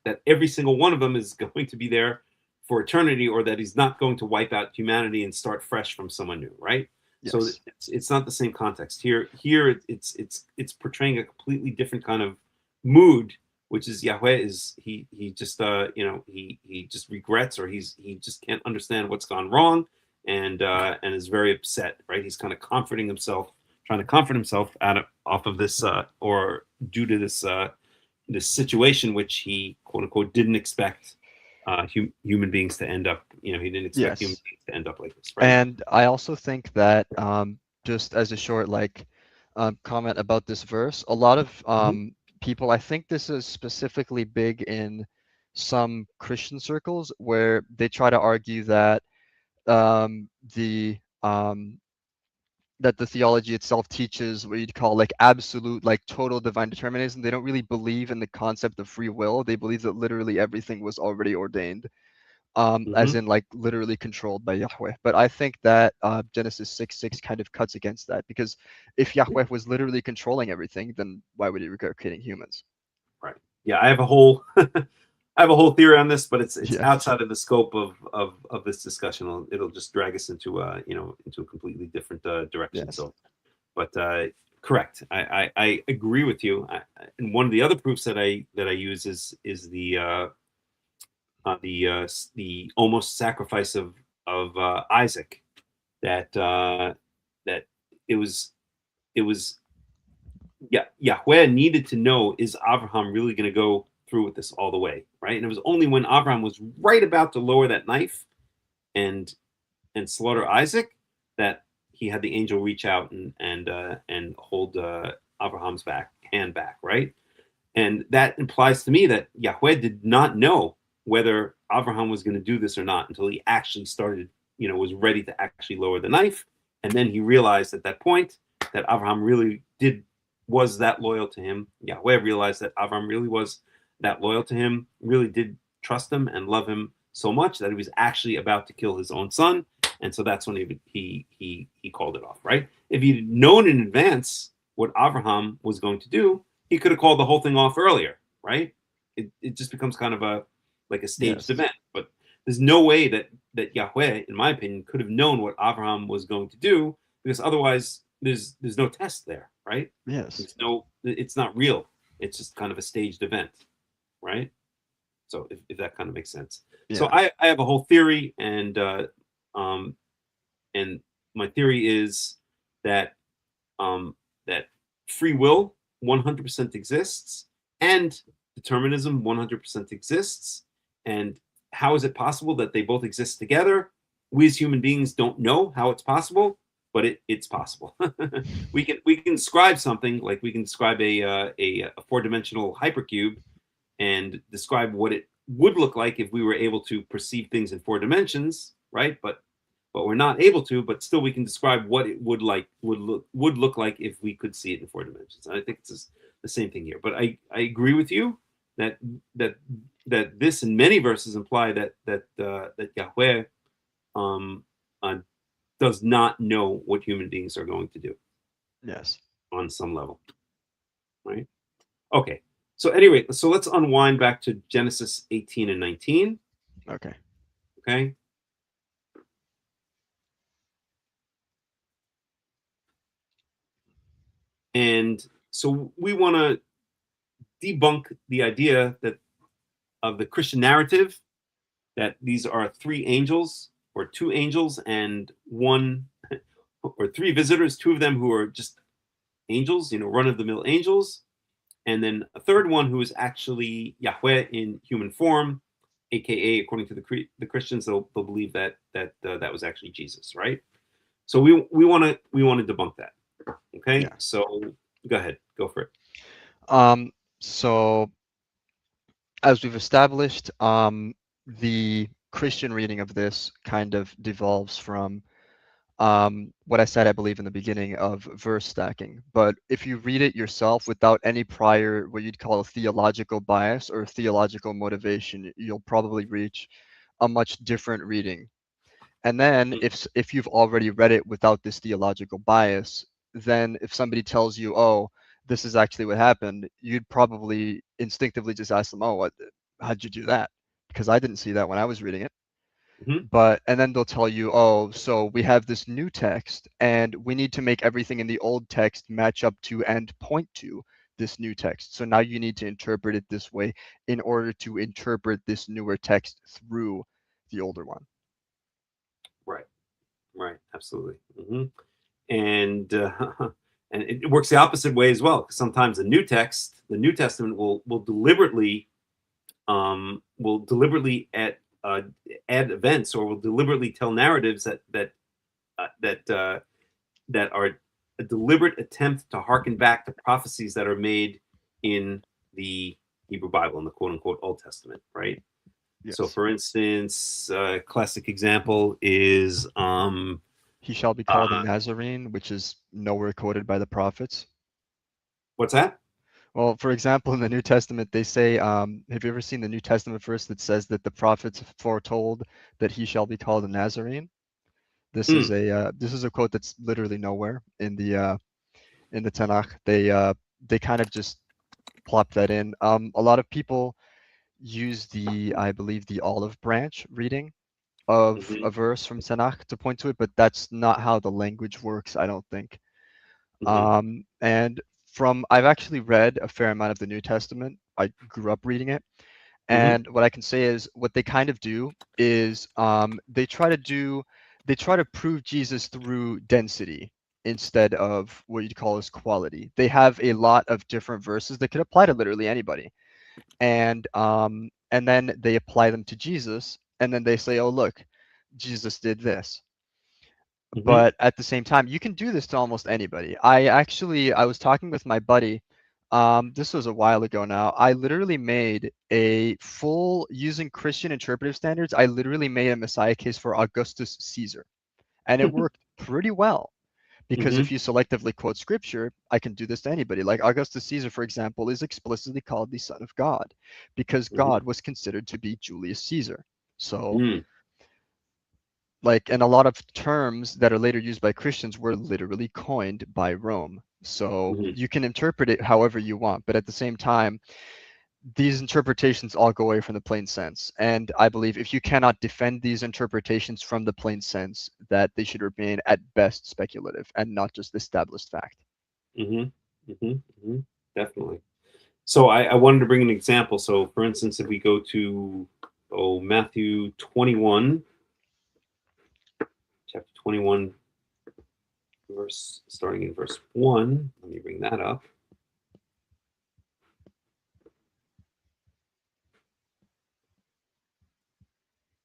that every single one of them is going to be there for eternity, or that he's not going to wipe out humanity and start fresh from someone new, right? So it's not the same context here. Here it's portraying a completely different kind of mood, which is Yahweh he just he just regrets, or he just can't understand what's gone wrong, and is very upset, right? He's kind of trying to comfort himself off of this or due to this situation which he quote unquote didn't expect human beings to end up. He didn't expect human beings to end up like this, right? And I also think that just as a short comment about this verse, a lot of people, I think this is specifically big in some Christian circles, where they try to argue that the theology itself teaches what you'd call like absolute, like total divine determinism. They don't really believe in the concept of free will. They believe that literally everything was already ordained, as in like literally controlled by Yahweh. But I think that Genesis 6:6 kind of cuts against that, because if Yahweh was literally controlling everything, then why would he regret creating humans? Right. Yeah, I have a whole theory on this, but it's outside of the scope of this discussion. It'll just drag us into into a completely different direction. So, but correct. I agree with you. And one of the other proofs that I use is the almost sacrifice of Isaac, that that it was Yahweh needed to know, is Abraham really going to go through with this all the way, right? And it was only when Abraham was right about to lower that knife and slaughter Isaac that he had the angel reach out and hold Abraham's hand back, right? And that implies to me that Yahweh did not know whether Abraham was going to do this or not until he actually started, was ready to actually lower the knife. And then he realized at that point that Abraham really was that loyal to him. Yahweh realized that Abraham really was that loyal to him, really did trust him and love him so much that he was actually about to kill his own son. And so that's when he called it off, right? If he'd known in advance what Abraham was going to do, he could have called the whole thing off earlier, right? It just becomes kind of a staged event. But there's no way that Yahweh, in my opinion, could have known what Abraham was going to do, because otherwise there's no test there, right? Yes. It's not real. It's just kind of a staged event, right? So if that kind of makes sense. Yeah. So I have a whole theory, and my theory is that that free will 100% exists and determinism 100% exists. And how is it possible that they both exist together? We as human beings don't know how it's possible, but it's possible. we can describe something, like we can describe a four-dimensional hypercube and describe what it would look like if we were able to perceive things in 4 dimensions, right? But we're not able to. But still, we can describe what it would look like if we could see it in 4 dimensions. And I think it's the same thing here. But I agree with you that this and many verses imply that Yahweh does not know what human beings are going to do. Yes. On some level, right? Okay. So anyway, so let's unwind back to Genesis 18 and 19. Okay. Okay. And so we want to debunk the idea that of the Christian narrative that these are 3 angels or 2 angels and 1 or 3 visitors, 2 of them who are just angels, run-of-the-mill angels, and then a third one who is actually Yahweh in human form, aka, according to the Christians, they'll believe that was actually Jesus, right? So we want to debunk that. Okay, yeah. So go ahead, go for it. So as we've established, the Christian reading of this kind of devolves from what I said, I believe, in the beginning of verse stacking. But if you read it yourself without any prior, what you'd call a theological bias or theological motivation, you'll probably reach a much different reading. And then if you've already read it without this theological bias, then if somebody tells you, oh, this is actually what happened, you'd probably instinctively just ask them, oh, how'd you do that? Because I didn't see that when I was reading it. Mm-hmm. And then they'll tell you, oh, so we have this new text and we need to make everything in the old text match up to and point to this new text. So now you need to interpret it this way in order to interpret this newer text through the older one. Right, absolutely. Mm-hmm. And it works the opposite way as well, because sometimes the New Testament will deliberately add events, or will deliberately tell narratives that are a deliberate attempt to harken back to prophecies that are made in the Hebrew Bible, in the quote unquote Old Testament, right? Yes. So, for instance, a classic example is he shall be called a Nazarene, which is nowhere quoted by the prophets. What's that? Well, for example, in the New Testament, they say, have you ever seen the New Testament verse that says that the prophets foretold that he shall be called a Nazarene? This is a quote that's literally nowhere in the Tanakh. They kind of just plop that in. A lot of people use I believe, the olive branch reading of a verse from Tanakh to point to it, but that's not how the language works, I don't think. And I've actually read a fair amount of the New Testament. I grew up reading it. And what I can say is what they kind of do is they they try to prove Jesus through density instead of what you'd call as quality. They have a lot of different verses that could apply to literally anybody, and then they apply them to Jesus, and then they say, oh look, Jesus did this. But at the same time, you can do this to almost anybody. I was talking with my buddy. This was a while ago now. I literally made a full, using Christian interpretive standards, I literally made a Messiah case for Augustus Caesar. And it worked pretty well. Because if you selectively quote scripture, I can do this to anybody. Like Augustus Caesar, for example, is explicitly called the son of God because God was considered to be Julius Caesar. So, like, and a lot of terms that are later used by Christians were literally coined by Rome. So you can interpret it however you want, but at the same time, these interpretations all go away from the plain sense. And I believe if you cannot defend these interpretations from the plain sense, that they should remain at best speculative and not just established fact. Definitely. So I wanted to bring an example. So for instance, if we go to Matthew 21, chapter 21, starting in verse 1, let me bring that up.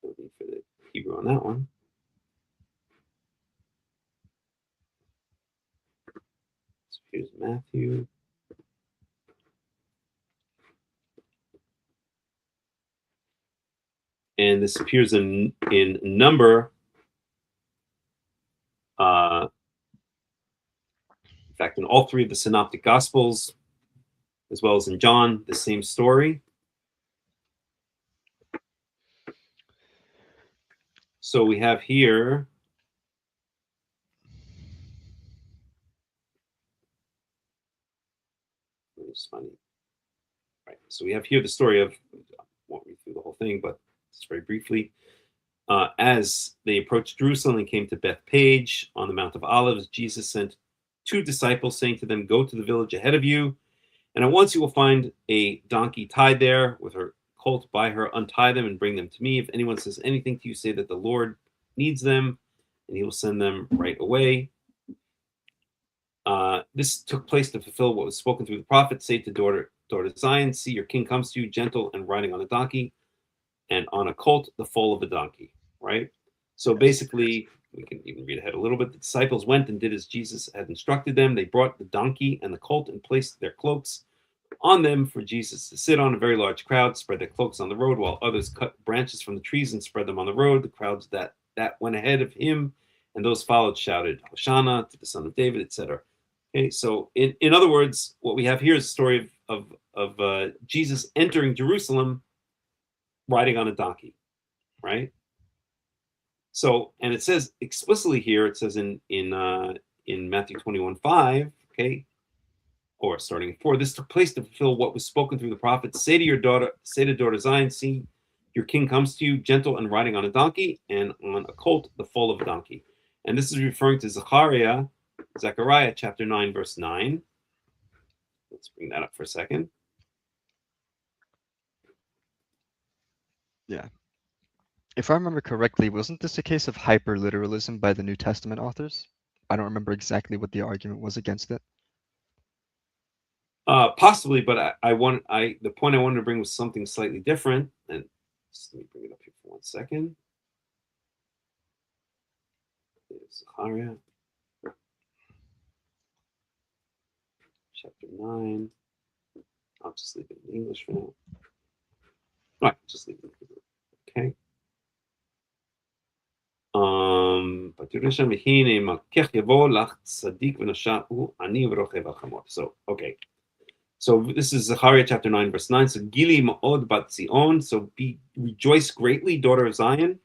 Looking for the Hebrew on that one. So here's Matthew. And this appears in number. In fact, in all three of the Synoptic Gospels, as well as in John, the same story. So we have here it's funny. Right. So we have here the story of, I won't read through the whole thing, but just very briefly. As they approached Jerusalem and came to Bethpage on the Mount of Olives, Jesus sent 2 disciples, saying to them, go to the village ahead of you, and at once you will find a donkey tied there with her colt by her. Untie them and bring them to me. If anyone says anything to you, say that the Lord needs them, and he will send them right away. This took place to fulfill what was spoken through the prophet. Say to daughter Zion, see, your king comes to you, gentle and riding on a donkey, and on a colt, the foal of a donkey. Right? So basically, we can even read ahead a little bit. The disciples went and did as Jesus had instructed them. They brought the donkey and the colt and placed their cloaks on them for Jesus to sit on. A very large crowd spread their cloaks on the road, while others cut branches from the trees and spread them on the road. The crowds that went ahead of him and those followed shouted, Hosanna to the Son of David, etc. Okay, so in other words, what we have here is a story of Jesus entering Jerusalem riding on a donkey, right? So, and it says explicitly here, it says in Matthew 21:5, okay, or starting at 4, this took place to fulfill what was spoken through the prophets. Say to daughter Zion, see, your king comes to you, gentle and riding on a donkey, and on a colt, the foal of a donkey. And this is referring to Zechariah chapter 9, verse 9. Let's bring that up for a second. Yeah. If I remember correctly, wasn't this a case of hyperliteralism by the New Testament authors? I don't remember exactly what the argument was against it. Possibly, but the point I wanted to bring was something slightly different. And let me bring it up here for 1 second. Zechariah chapter 9. I'll just leave it in English for now. All right, just leave it in Hebrew. Okay. So, okay. So this is Zechariah chapter 9, verse 9. So Gili ma'od bat Zion. So rejoice greatly, daughter of Zion.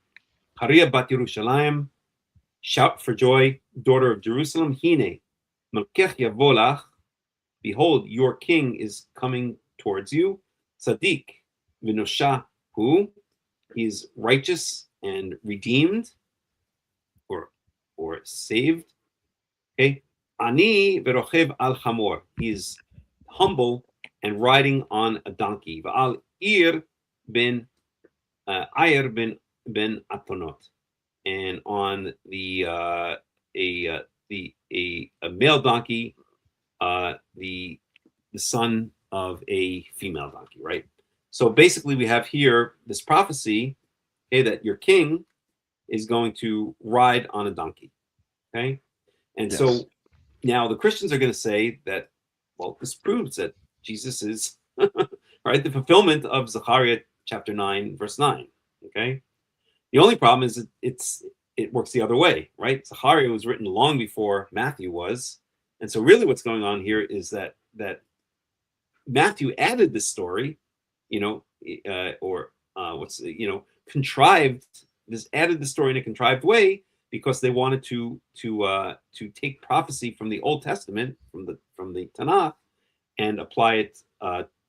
Haria bat Yerushalayim. Shout for joy, daughter of Jerusalem. Hine malkech yavolach. Behold, your king is coming towards you. Tzaddik v'nosha hu. He is righteous and redeemed, or saved. Okay. Ani v'rochev al chamor. He is humble and riding on a donkey. V'al ir ben atonot. and on a male donkey, the son of a female donkey, right? So basically, we have here this prophecy, okay, that your king is going to ride on a donkey, okay? And Yes. so now the Christians are going to say that, well, this proves that Jesus is, right, the fulfillment of Zechariah chapter 9, verse 9, okay? The only problem is it works the other way, right? Zechariah was written long before Matthew was. And so really what's going on here is that Matthew added this story, contrived this, added the story in a contrived way because they wanted to take prophecy from the Old Testament, from the Tanakh, and apply it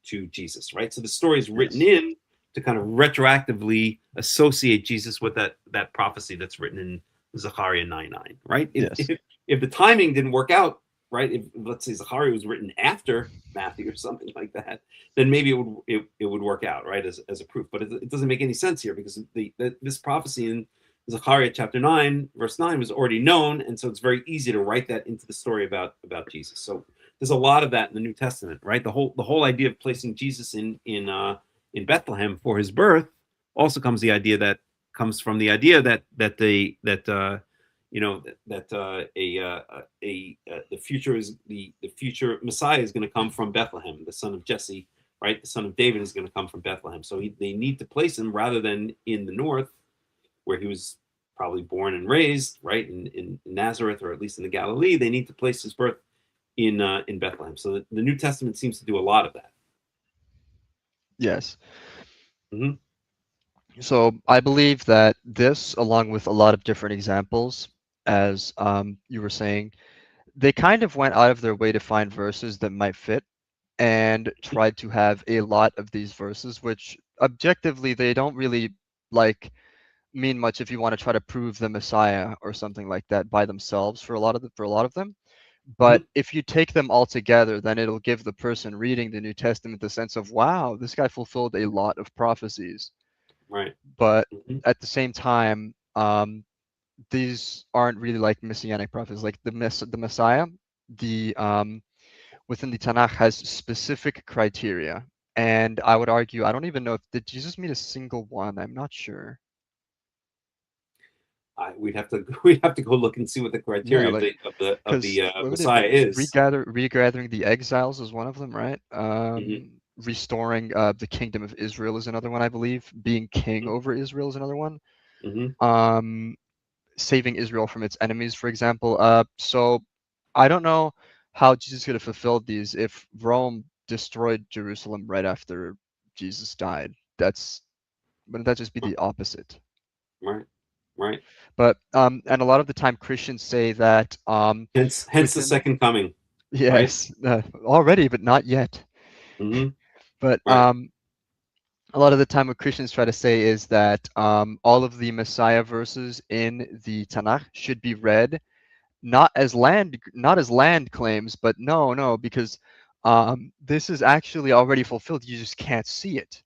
to Jesus, right? So the story is written in to kind of retroactively associate Jesus with that prophecy that's written in Zechariah 9:9, right? If the timing didn't work out, right? If, let's say, Zechariah was written after Matthew or something like that, then maybe it would work out, right, as a proof. But it doesn't make any sense here because this prophecy in Zechariah chapter 9, verse 9 was already known, and so it's very easy to write that into the story about Jesus. So there's a lot of that in the New Testament, right? The whole idea of placing Jesus in Bethlehem for his birth also comes from the idea that the future Messiah is going to come from Bethlehem, the son of Jesse, right? The son of David is going to come from Bethlehem. So they need to place him rather than in the north, where he was probably born and raised, right, in Nazareth, or at least in the Galilee. They need to place his birth in Bethlehem. So the New Testament seems to do a lot of that. Yes. Mm-hmm. So I believe that this, along with a lot of different examples, as you were saying, they kind of went out of their way to find verses that might fit and tried to have a lot of these verses, which objectively they don't really mean much if you want to try to prove the Messiah or something like that by themselves for a lot of them. But if you take them all together, then it'll give the person reading the New Testament the sense of, wow, this guy fulfilled a lot of prophecies. Right. But at the same time, these aren't really like messianic prophecies. Like the Messiah, within the Tanakh has specific criteria. And I would argue, I don't even know did Jesus meet a single one? I'm not sure. We'd have to go look and see what the criteria of the Messiah is. Regathering the exiles is one of them, right? Restoring the kingdom of Israel is another one, I believe. Being king over Israel is another one. Saving Israel from its enemies, for example. So I don't know how Jesus could have fulfilled these if Rome destroyed Jerusalem right after Jesus died. Wouldn't that just be the opposite? Right. But and a lot of the time Christians say that hence the second coming. Yes, right? Already, but not yet. But a lot of the time what Christians try to say is that all of the Messiah verses in the Tanakh should be read not as land claims, but no, because this is actually already fulfilled. You just can't see it.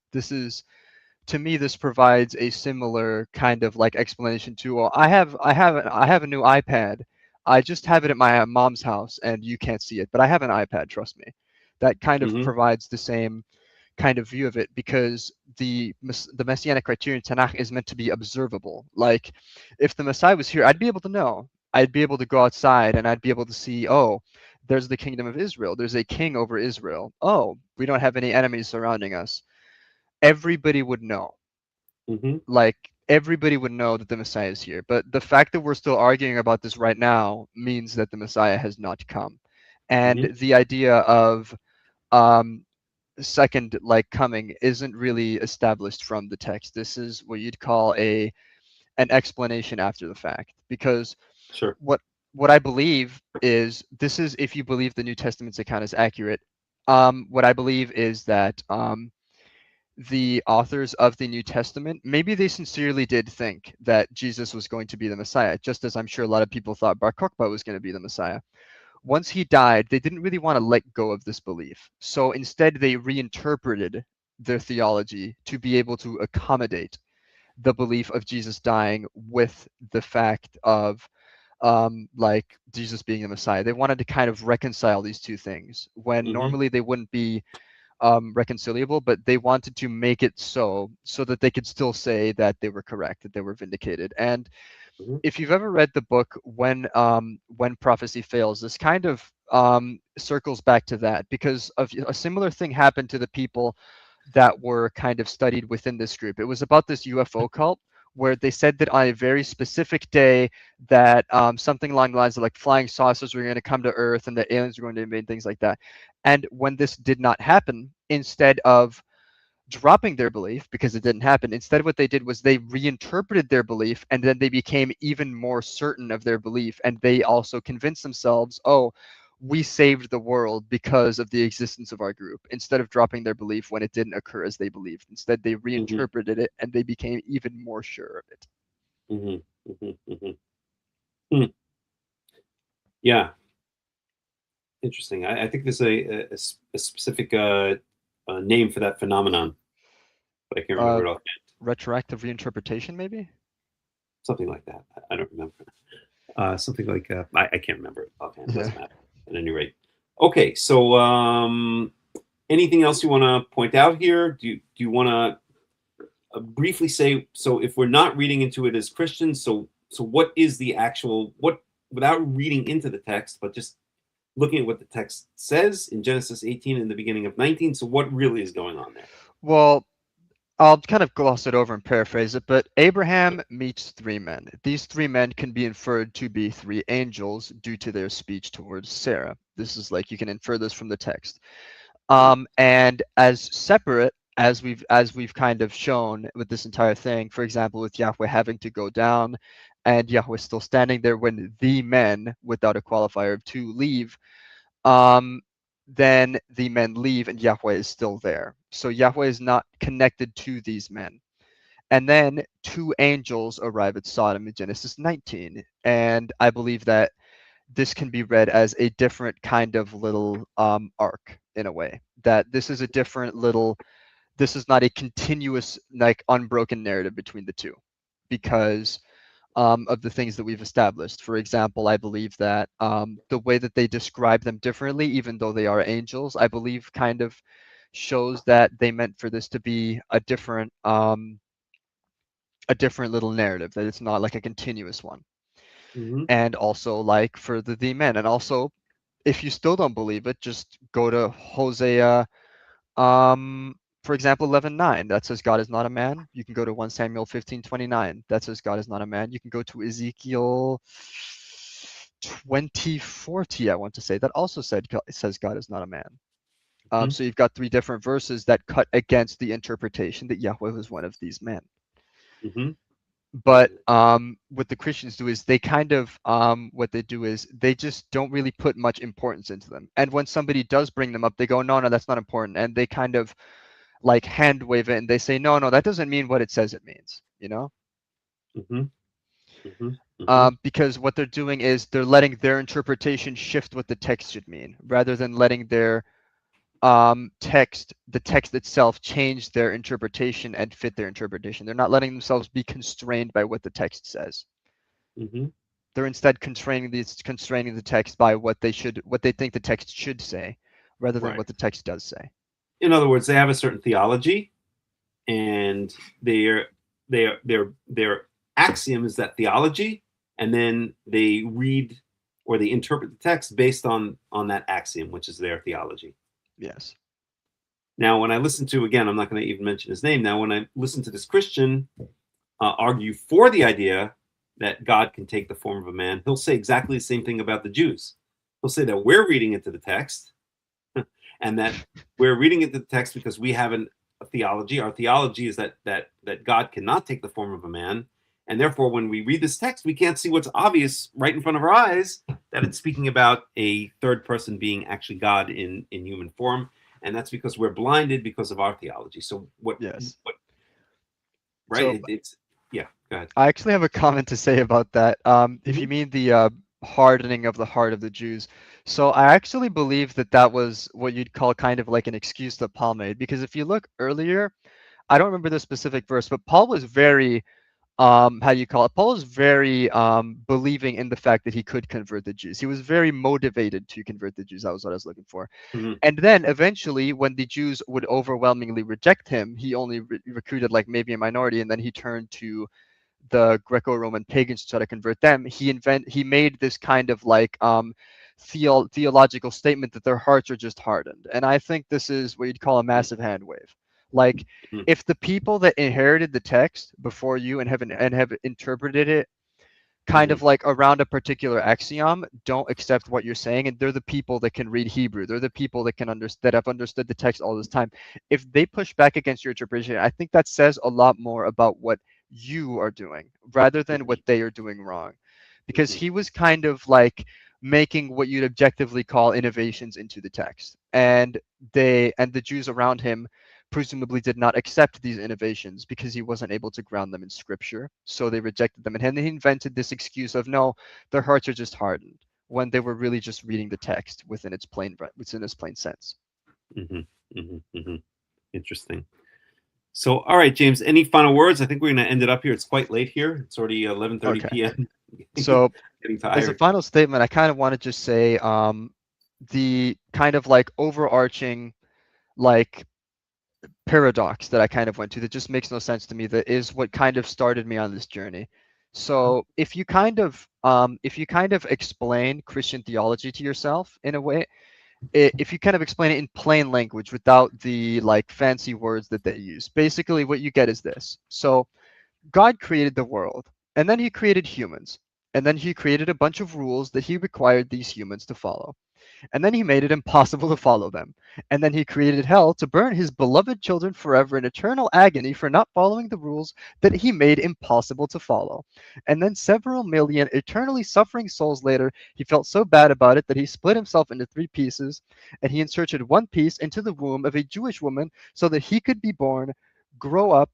To me, this provides a similar kind of explanation to, well, I have a new iPad. I just have it at my mom's house, and you can't see it, but I have an iPad. Trust me. That kind of provides the same kind of view of it, because the messianic criterion Tanakh is meant to be observable. Like, if the Messiah was here, I'd be able to know. I'd be able to go outside and I'd be able to see, oh, there's the kingdom of Israel. There's a king over Israel. Oh, we don't have any enemies surrounding us. Everybody would know. Everybody would know that the Messiah is here. But the fact that we're still arguing about this right now means that the Messiah has not come. And the idea of second coming isn't really established from the text. This is what you'd call an explanation after the fact, because what I believe is, this is if you believe the New Testament's account is accurate. What I believe is that the authors of the New Testament, maybe they sincerely did think that Jesus was going to be the Messiah, just as I'm sure a lot of people thought Bar Kokhba was going to be the Messiah. Once he died, they didn't really want to let go of this belief. So instead, they reinterpreted their theology to be able to accommodate the belief of Jesus dying with the fact of like Jesus being the Messiah. They wanted to kind of reconcile these two things when normally they wouldn't be reconcilable, but they wanted to make it so that they could still say that they were correct, that they were vindicated. And if you've ever read the book When Prophecy Fails, this kind of circles back to that, because of a similar thing happened to the people that were kind of studied within this group. It was about this UFO cult where they said that on a very specific day that something along the lines of like flying saucers were going to come to Earth and the aliens were going to invade, things like that. And when this did not happen, instead of dropping their belief because it didn't happen, instead what they did was they reinterpreted their belief, and then they became even more certain of their belief, and they also convinced themselves, oh, we saved the world because of the existence of our group, instead of dropping their belief when it didn't occur as they believed. Instead they reinterpreted it, and they became even more sure of it. Yeah, interesting. I think there's a specific name for that phenomenon, but I can't remember it offhand. Retroactive reinterpretation, maybe? Something like that. I don't remember. Something like I can't remember it offhand. It doesn't matter. At any rate. Okay, so anything else you want to point out here? Do you want to briefly say, so if we're not reading into it as Christians, so what is the actual, what, without reading into the text, but just looking at what the text says in Genesis 18 and the beginning of 19, so what really is going on there? Well, I'll kind of gloss it over and paraphrase it, but Abraham meets three men. These three men can be inferred to be three angels due to their speech towards Sarah. This is like, you can infer this from the text. And as separate as we've kind of shown with this entire thing, for example, with Yahweh having to go down and Yahweh still standing there when the men, without a qualifier of two, leave, then the men leave and Yahweh is still there. So Yahweh is not connected to these men. And then two angels arrive at Sodom in Genesis 19. And I believe that this can be read as a different kind of little arc in a way. That this is a different little, this is not a continuous, like, unbroken narrative between the two, because of the things that we've established. For example, I believe that the way that they describe them differently, even though they are angels, I believe kind of shows that they meant for this to be a different little narrative, that it's not like a continuous one. And also, like, for the men, and also, if you still don't believe it, just go to Hosea, for example, 11:9, that says God is not a man. You can go to 1 Samuel 15:29, that says God is not a man. You can go to Ezekiel 20:40, I want to say, that also says God is not a man. So you've got three different verses that cut against the interpretation that Yahweh was one of these men. But what the Christians do is they kind of, what they do is they just don't really put much importance into them. And when somebody does bring them up, they go, no, that's not important. And they kind of like hand wave it and they say, no, that doesn't mean what it says it means, you know? Because what they're doing is they're letting their interpretation shift what the text should mean, rather than letting their the text itself change their interpretation and fit their interpretation. They're not letting themselves be constrained by what the text says. They're instead constraining the text by what they think the text should say, rather than what the text does say. In other words, they have a certain theology, and their axiom is that theology, and then they read or they interpret the text based on that axiom, which is their theology. Yes. Now, when I listen to, again, I'm not going to even mention his name. Now, when I listen to this Christian argue for the idea that God can take the form of a man, he'll say exactly the same thing about the Jews. He'll say that we're reading into the text, and that we're reading into the text because we have a theology. Our theology is that God cannot take the form of a man, and therefore, when we read this text, we can't see what's obvious right in front of our eyes, that it's speaking about a third person being actually God in human form. And that's because we're blinded because of our theology. So what? Yes. Right? So, yeah. Go ahead. I actually have a comment to say about that. If you mean the hardening of the heart of the Jews, so I actually believe that was what you'd call kind of like an excuse that Paul made, because if you look earlier, I don't remember the specific verse, but Paul was very how do you call it? Paul was very believing in the fact that he could convert the Jews. He was very motivated to convert the Jews. That was what I was looking for. Mhm. And then eventually, when the Jews would overwhelmingly reject him, he only recruited like maybe a minority, and then he turned to the Greco-Roman pagans to try to convert them. He made this kind of like theological statement that their hearts are just hardened. And I think this is what you'd call a massive hand wave. Like, Mhm. if the people that inherited the text before you and have interpreted it kind of Mhm. like around a particular axiom don't accept what you're saying, and they're the people that can read Hebrew, they're the people that can that have understood the text all this time, if they push back against your interpretation, I think that says a lot more about what you are doing rather than what they are doing wrong, because Mhm. he was kind of like making what you'd objectively call innovations into the text, and the Jews around him presumably did not accept these innovations because he wasn't able to ground them in scripture. So they rejected them. And then he invented this excuse of no, their hearts are just hardened, when they were really just reading the text within its plain sense. Mhm. Mhm. Mhm. Interesting. So, all right, James, any final words? I think we're going to end it up here. It's quite late here. It's already 11:30 Okay. p.m. So Getting as a tired. final statement, I kind of want to just say the kind of like overarching like paradox that I kind of went to that just makes no sense to me, that is what kind of started me on this journey. Uh-huh. So if you kind of explain Christian theology to yourself in a way, if you kind of explain it in plain language without the like fancy words that they use, basically what you get is this. So God created the world, and then he created humans, and then he created a bunch of rules that he required these humans to follow. And then he made it impossible to follow them. And then he created hell to burn his beloved children forever in eternal agony for not following the rules that he made impossible to follow. And then several million eternally suffering souls later, he felt so bad about it that he split himself into 3 pieces, and he inserted one piece into the womb of a Jewish woman so that he could be born, grow up,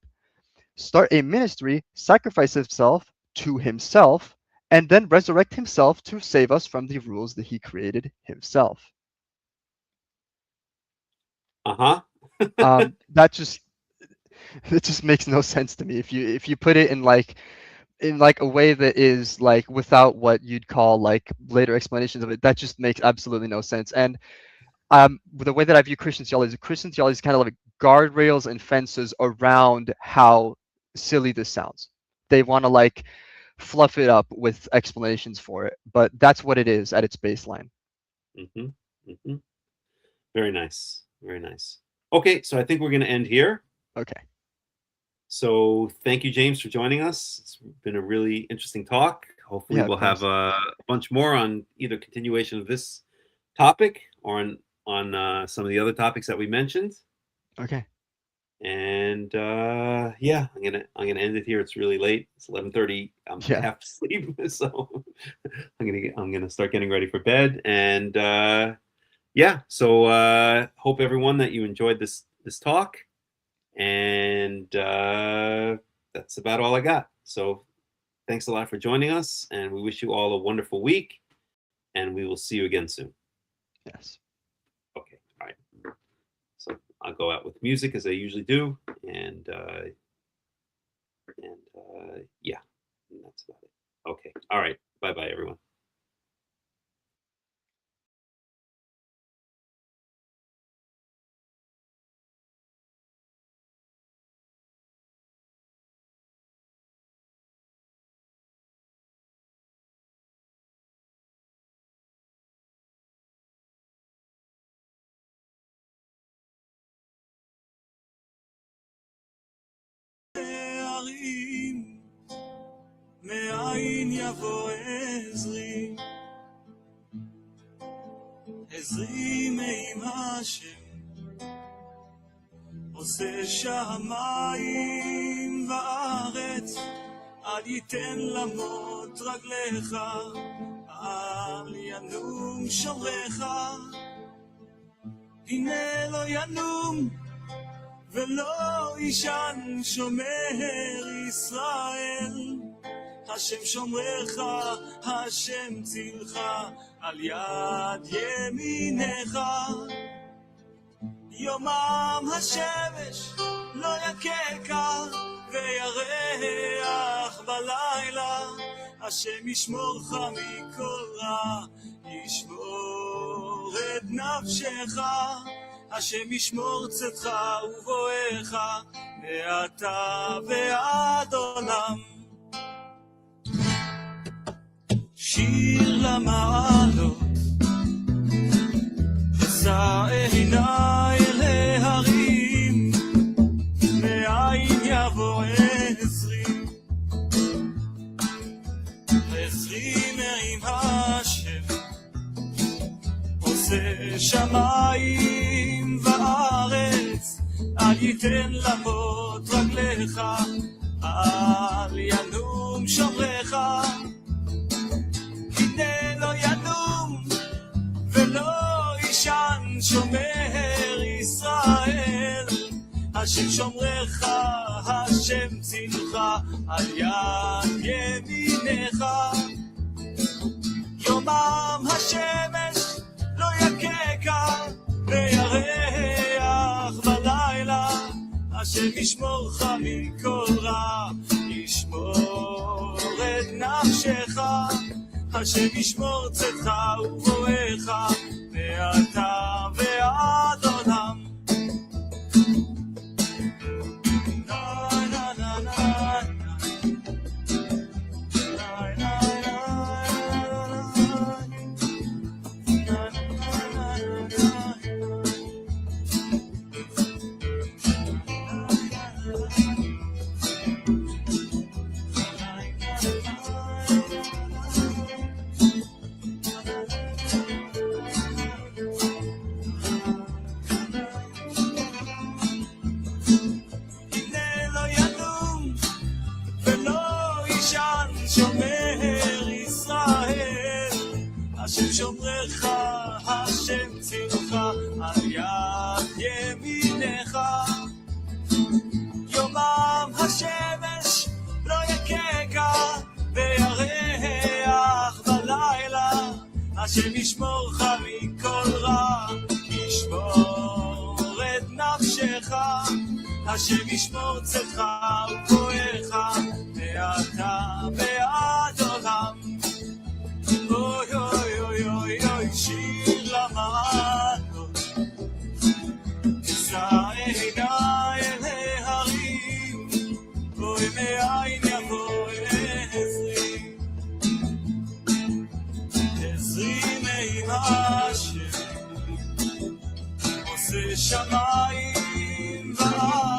start a ministry, sacrifice himself to himself, and then resurrect himself to save us from the rules that he created himself. Uh-huh. That just it just makes no sense to me if you put it in like a way that is like without what you'd call like later explanations of it. That just makes absolutely no sense. And the way that I view Christian theology is kind of like guardrails and fences around how silly this sounds. They want to like fluff it up with explanations for it, but that's what it is at its baseline. hmm hmm Very nice. Very nice. Okay, so I think we're going to end here. Okay. So thank you, James, for joining us. It's been a really interesting talk. Hopefully, Yeah, of we'll have course. a bunch more on either continuation of this topic or on some of the other topics that we mentioned. Okay. And yeah, I'm gonna end it here. It's really late. It's 11:30. I Yeah. have to sleep, so I'm gonna start getting ready for bed. And yeah, so hope everyone that you enjoyed this talk. And that's about all I got. So thanks a lot for joining us, and we wish you all a wonderful week. And we will see you again soon. Yes. Okay, all right. So I'll go out with music as I usually do, and yeah, and that's about it. Okay, all right. Bye bye, everyone. הערים, מאין יבוא עזרי, עזרי מעם השם, עושה שמיים וארץ, אל ייתן למות רגליך, אל ינום שומרך, הנה לא ינום ולא ישן שומר ישראל, השם שומרך, השם צילך, על יד ימינך. יומם השמש לא יקקה וירח בלילה, השם ישמורך מכל רע, ישמור את נפשך, השם ישמור צאתך ובואך, מעתה ועד עולם. שיר למעלות, אשא עיני אל ההרים, מאין יבוא עזרי, עזרי מעם השם, עושה שמיים וארץ, אל ייתן למות רגליך, אל ינום שומרך, הנה לא ינום ולא ישן שומר ישראל, השם שומרך, השם צילך, על יד ימינך. יומם השמש לא יקקה וירח בלילה, השם ישמורך מכל רע, ישמור את נפשך, השם ישמור צאתך ובואך, מעתה ועד עולם. השם שומרך, השם צילך, על יד ימינך. יומם השמש לא יקקה וירח בלילה, השם ישמורך מכל רע, ישמור את נפשך, השם ישמור צאתך ובואך, מעתה ועד עולם. אוי אוי אוי אוי אוי, שיר למעלות, אשא עיני אל ההרים, אוי מאין יבוא עזרי, עזרי מעם השם, עושה שמיים וארץ,